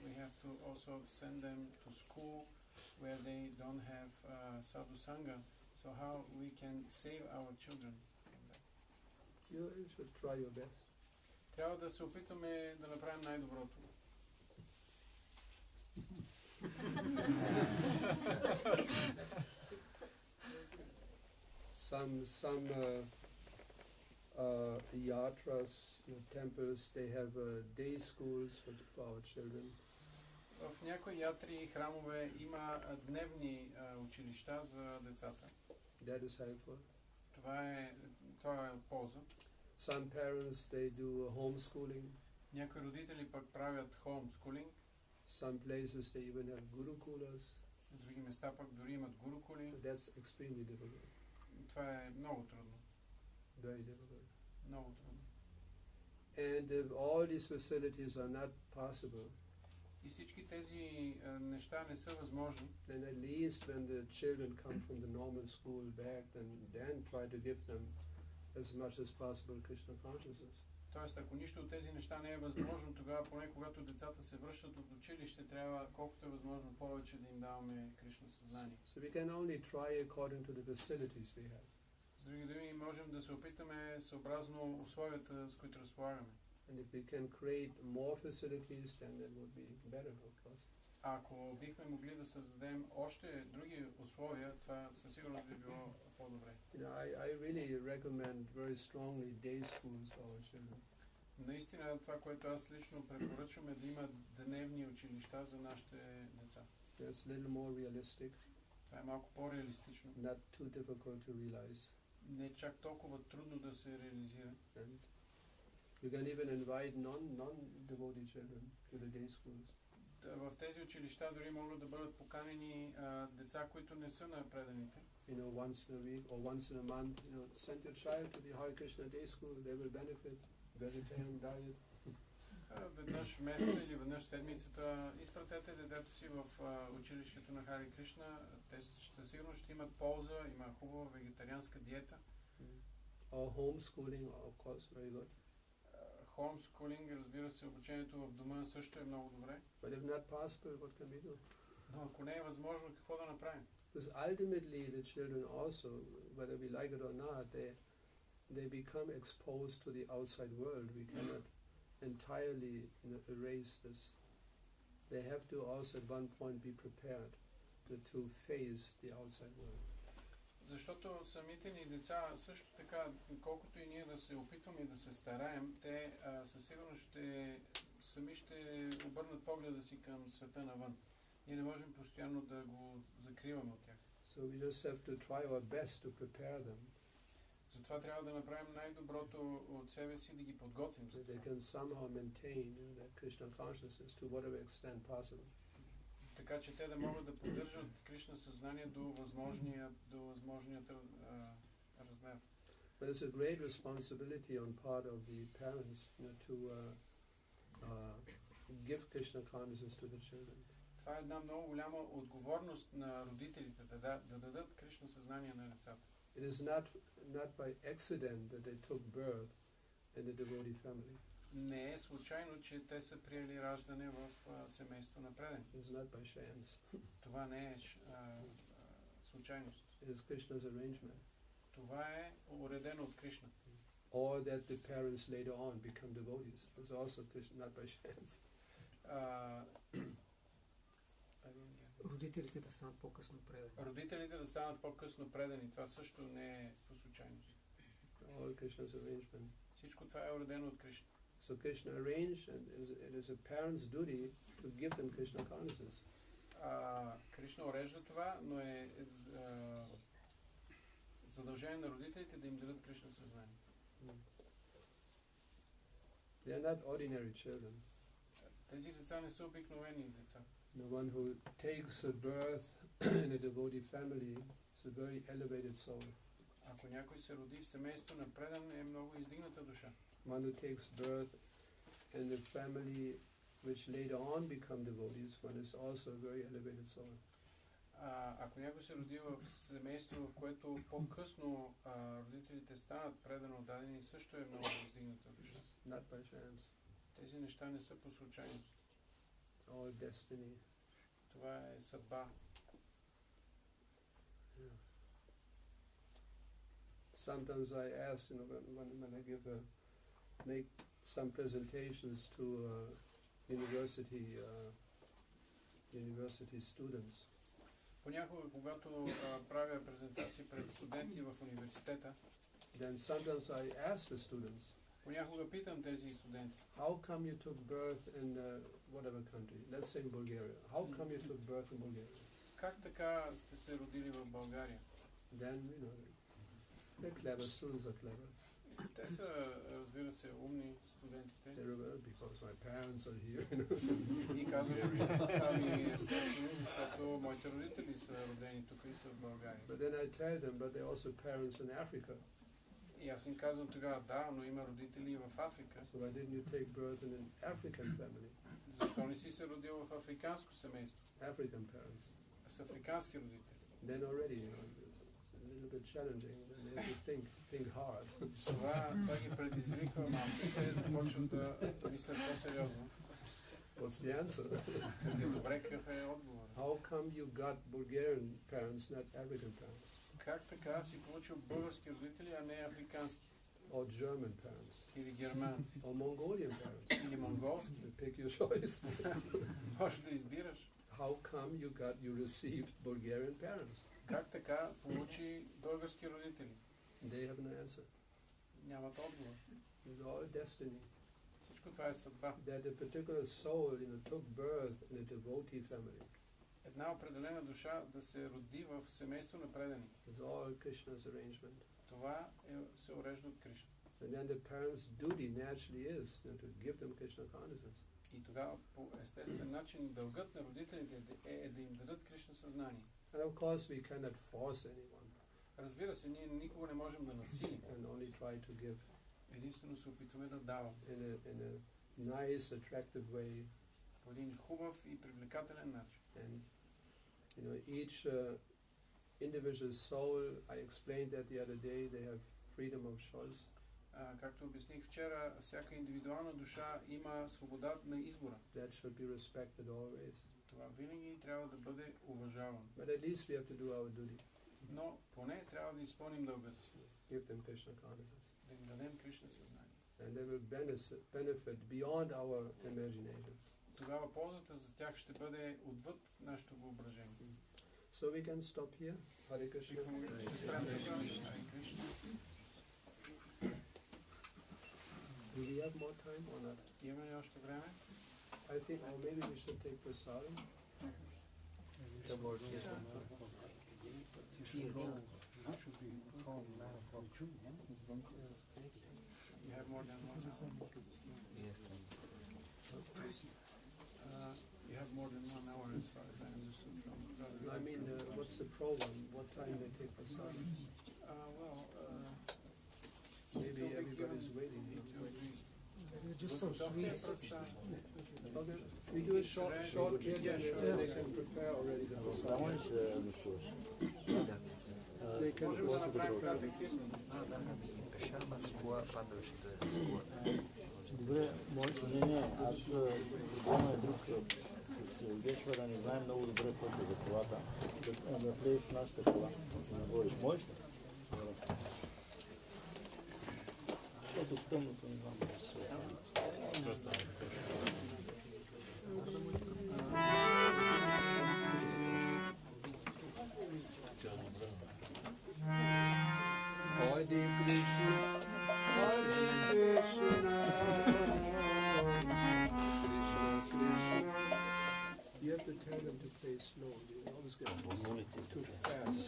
we have to also send them to school where they don't have sadhu sangha. So how we can save our children from that? You should try your best. Трябва да се опитаме да направим най-доброто. Some yatras, temples, they have day schools for our children. В някои ятри и храмове има дневни училища за децата. That is helpful. Това е от полза. Some parents, they do homeschooling. Някои родители пък правят homeschooling. Some places they even have gurukulas. В други места пък дори имат гурукули. But that's extremely difficult. Това е много трудно. Very difficult. Много трудно. And if all these facilities are not possible, И всички тези неща не са възможни, then at least when the children come from the normal school back, then try to give them as much as possible Krishna consciousness. Тоест, ако нищо от тези неща не е възможно, тогава поне когато децата се връщат от училище, трябва колкото е възможно повече да им даваме Кришна съзнание. So we can only try according to the facilities we have. С други думи, можем да се опитаме съобразно условията, с които разполагаме. And if we can create more facilities, then that would be better, of course. Ако бихме могли да създадем още други условия, това със сигурност би било по-добре. You know, I really recommend very strongly day schools for our children. Наистина, това, което аз лично препоръчвам, е да има дневни училища за нашите деца. That's a little more realistic, Това е малко по-реалистично. not too difficult to realize. Не чак толкова трудно да се реализира. And you can even invite non-devotee children to the day schools. В тези училища дори могат да бъдат поканени деца, които не са на преданите. You know, once in a week or once in a month, you know, send your child to the Hare Krishna day school. They will benefit. Vegetarian diet. Веднъж в месеца или веднъж в седмицата изпратете детето си в училището на Хари Кришна. Те сигурно ще имат полза, има хубава вегетарианска диета. Or homeschooling, of course, very good. Homeschooling, разбира се, обучението в дома също е много добре. But if not possible, what can we do? Но ако не е възможно, какво да направим? Because ultimately the children also, whether we like it or not, they become exposed to the outside world. We cannot entirely, you know, erase this. They have to also at one point be prepared to face the outside world. Защото самите ни деца също така, колкото и ние да се опитваме и да се стараем, те със сигурност сами ще обърнат погледа си към света навън. Ние не можем постоянно да го закриваме от тях. So we just have to try our best to prepare them. Затова трябва да направим най-доброто от себе си, да ги подготвим. So they can somehow maintain, you know, that Krishna consciousness to whatever extent possible. Така че те да могат да поддържат Кришна съзнание до възможният размер. But it's a great responsibility on part of the parents, you know, to give Krishna consciousness to the children. Това е една много голяма отговорност на родителите да дадат Кришна съзнание на децата. It is not by accident that they took birth in a devotee family. Не е случайно, че те са приели раждане в семейство на предани. It is not by chance. Това не е случайност. It is Krishna's arrangement. Това е уредено от Кришна. Or that the parents later on become devotees. It's also Krishna, not by chance. Родителите да станат по-късно предани. Родителите да станат по-късно предани. Това също не е по случайност. All Krishna's arrangement. Всичко това е уредено от Кришна. So Krishna arranged, and it is a parent's duty to give them Krishna consciousness. Кришна урежда това, но е задължение на родителите да им дадат Кришна съзнание. They are not ordinary children. Тези деца не са обикновени деца. The one who takes a birth in a devotee family is a very elevated soul. Ако някой се роди в семейство на предан, е много издигната душа. One who takes birth in a family which later on become devotees, one is also a very elevated soul. Ако някой се роди в семейство, в което по-късно родителите станат предано дадени, също е много издигната душа. Not by chance. Тези неща не са по случайност. All destiny. Това е съдба. Yeah. Sometimes I ask, you know, when I make some presentations to university students. Понякога, когато правя презентации пред студенти в университета, then sometimes I ask the students, понякога питам тези студенти, how come you took birth in whatever country? Let's say in Bulgaria. How come you took birth in Bulgaria? Как така сте се родили в България? Then, you know, they're clever, students are clever. Те са, разбира се, умни студентите. They rebel because my parents are here. И казват, ами естествено, защото моите родители са родени тук и са в България. But then I tell them, but they are also parents in Africa. И аз им казвам тогава, да, но има родители и в Африка. So why didn't you take birth in an African family? Защо не си се родил в африканско семейство? African parents. С африкански родители. Then already, it's a little bit challenging. Then they have to think hard. Това ги предизвиква малко. Те започват да мислят по-сериозно. What's the answer? Добре, какъв е отговор? How come you got Bulgarian parents, not African parents? Как така си получил български родители, а не африкански? Or German parents? Или германци? Or Mongolian parents? Или монголски? Pick your choice. Може да избираш. How come you received Bulgarian parents? Как така получи български родители? They have no answer. Нямат отговор. It's all destiny. Всичко това е съдба. That a particular soul, took birth in a devotee family. Една определена душа да се роди в семейство на предани. It's all Krishna's arrangement. Това се урежда от Кришна. And then the parents' duty naturally is to give them Krishna consciousness. И тогава по естествен начин дългът на родителите е да им дадат Кришна съзнание. And of course we cannot force anyone. Разбира се, ние никога не можем да насилим. And only try to give. Единствено се опитваме да давам. In a nice, attractive way. По един хубав и привлекателен начин. And each individual soul, I explained that the other day, they have freedom of choice. Както обясних вчера, всяка индивидуална душа има свобода на избора. That should be respected always. Това винаги трябва да бъде уважавано. But at least we have to do our duty. Но поне трябва да изпълним дълга си. Give them Krishna consciousness. Да им дадем Кришна съзнание. And they will benefit beyond our imagination. Тогава ползата за тях ще бъде отвъд нашето въображение. So we can stop here. Hare Krishna. Do we have more time or not? Имаме ли още време? I think, or maybe we should take prasadam. You have more than 1 hour? You have more than 1 hour as far as I understood from Brother. I mean, what's the problem? What time they take prasadam? Maybe everybody's waiting. Just some sweets. Okay, we do a short bit and then they can prepare already the prasadam. They can prepare. Добре, аз имаме друг с Гешва да не знаем много добре пътя за колата. Да влезеш в нашата кола. Да нагориш. Можеш ли? Ето в тъмното не знам да се Hare Krishna, Hare Krishna, Krishna Krishna. You have to tell them to play slowly. You always get too fast.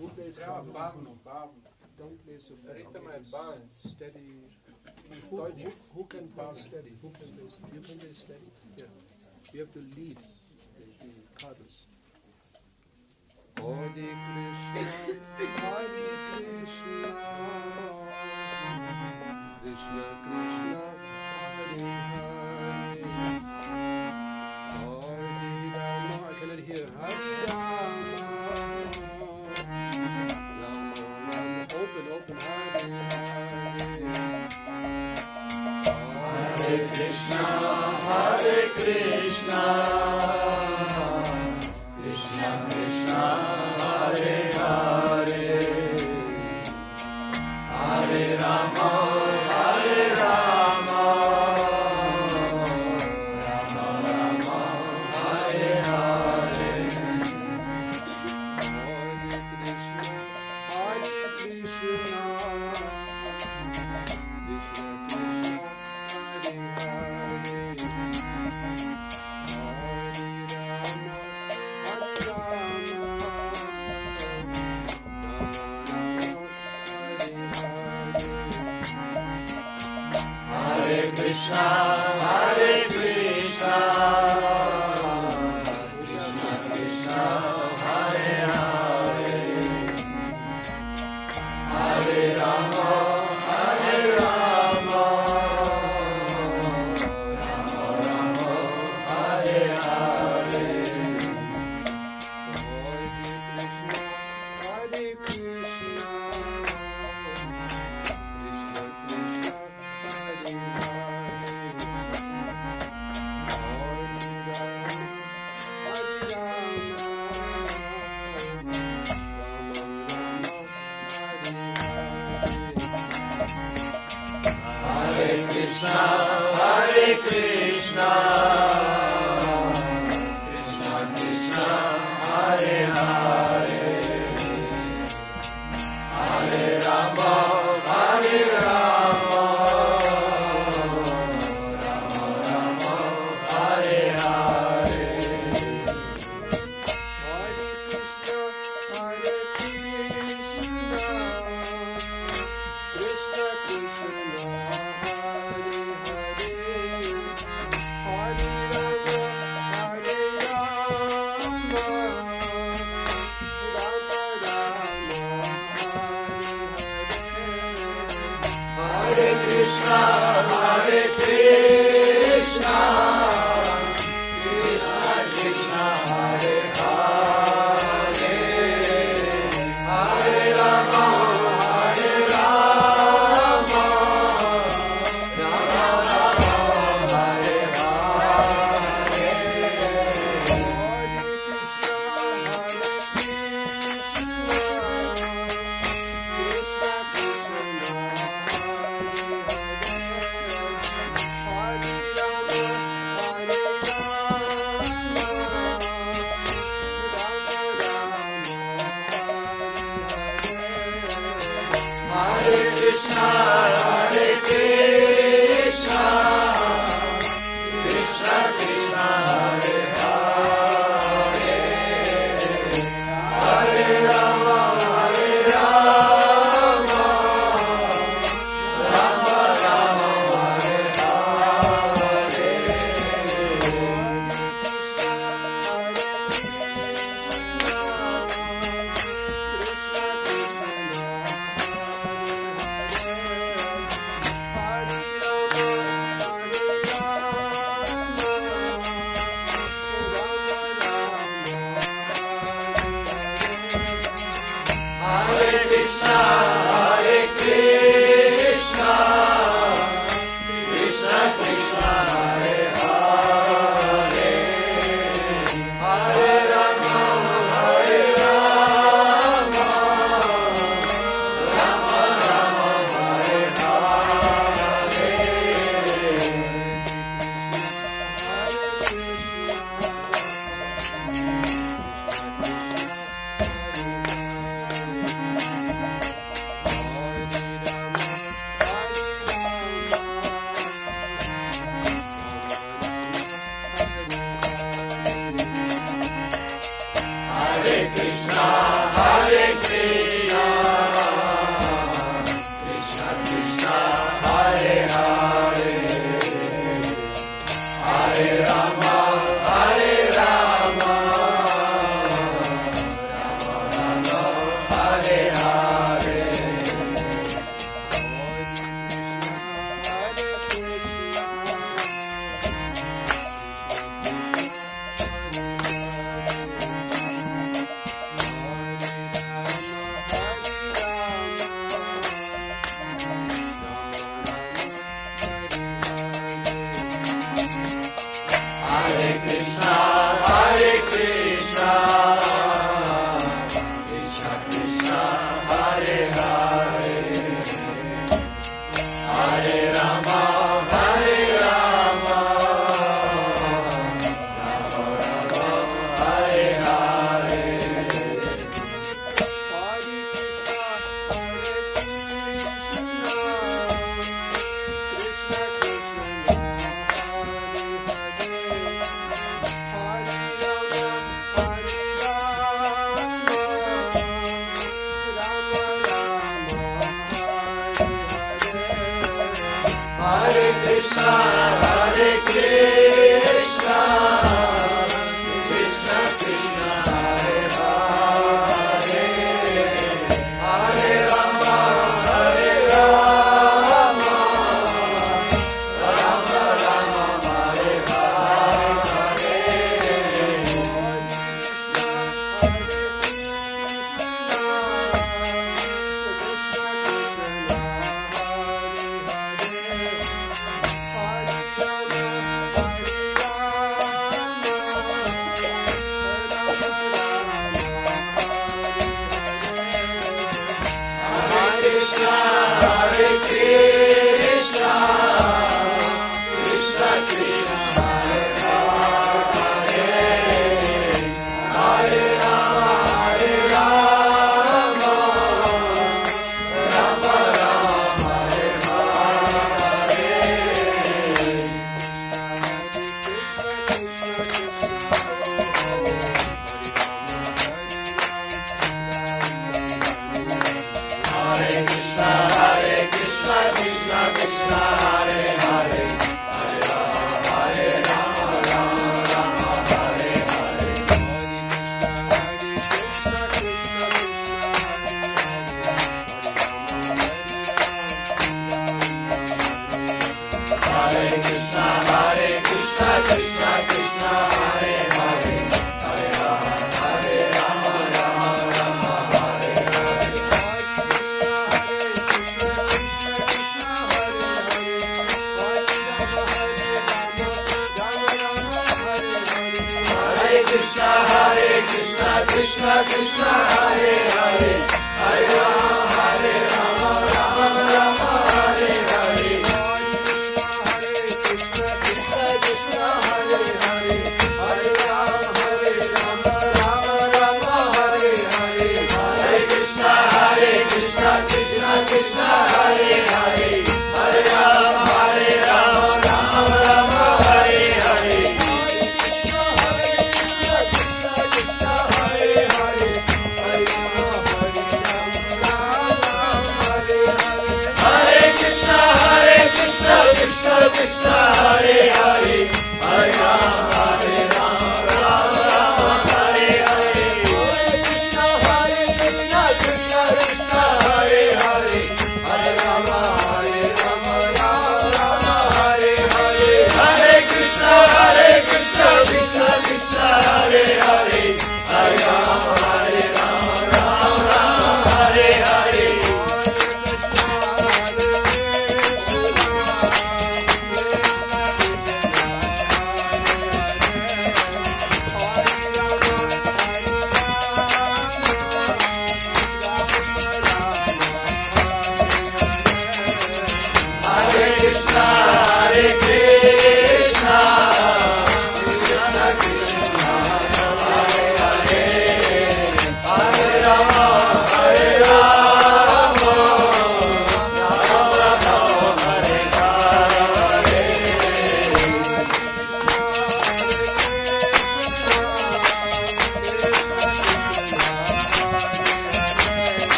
Who plays Трябва bawno? бавно, бавно. Don't play so fast. Ритъмът е бавен. Steady. Who can play steady? Who can play steady? You can play steady? Yeah. You have to lead the chorus. Hare Krishna, Hare Krishna, Krishna Krishna, Hare Hare, Hare Rama. I cannot hear. Hare Rama, Rama Rama. Open. Hare Hare, Hare Krishna, Hare Krishna, Krishna Krishna, Hare Hare, Hare Rama, Hare Rama, Rama Rama, Hare Hare. Hare Krishna, Krishna Krishna, Hare Hare, Hare Rama, Hare Rama, Rama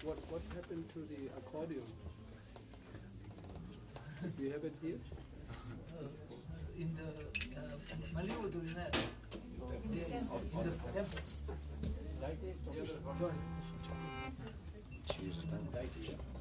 what happened to the accordion? Do you have it here? In the Malay Dulinet, in the temple. Дайте, Sorry. Дайте.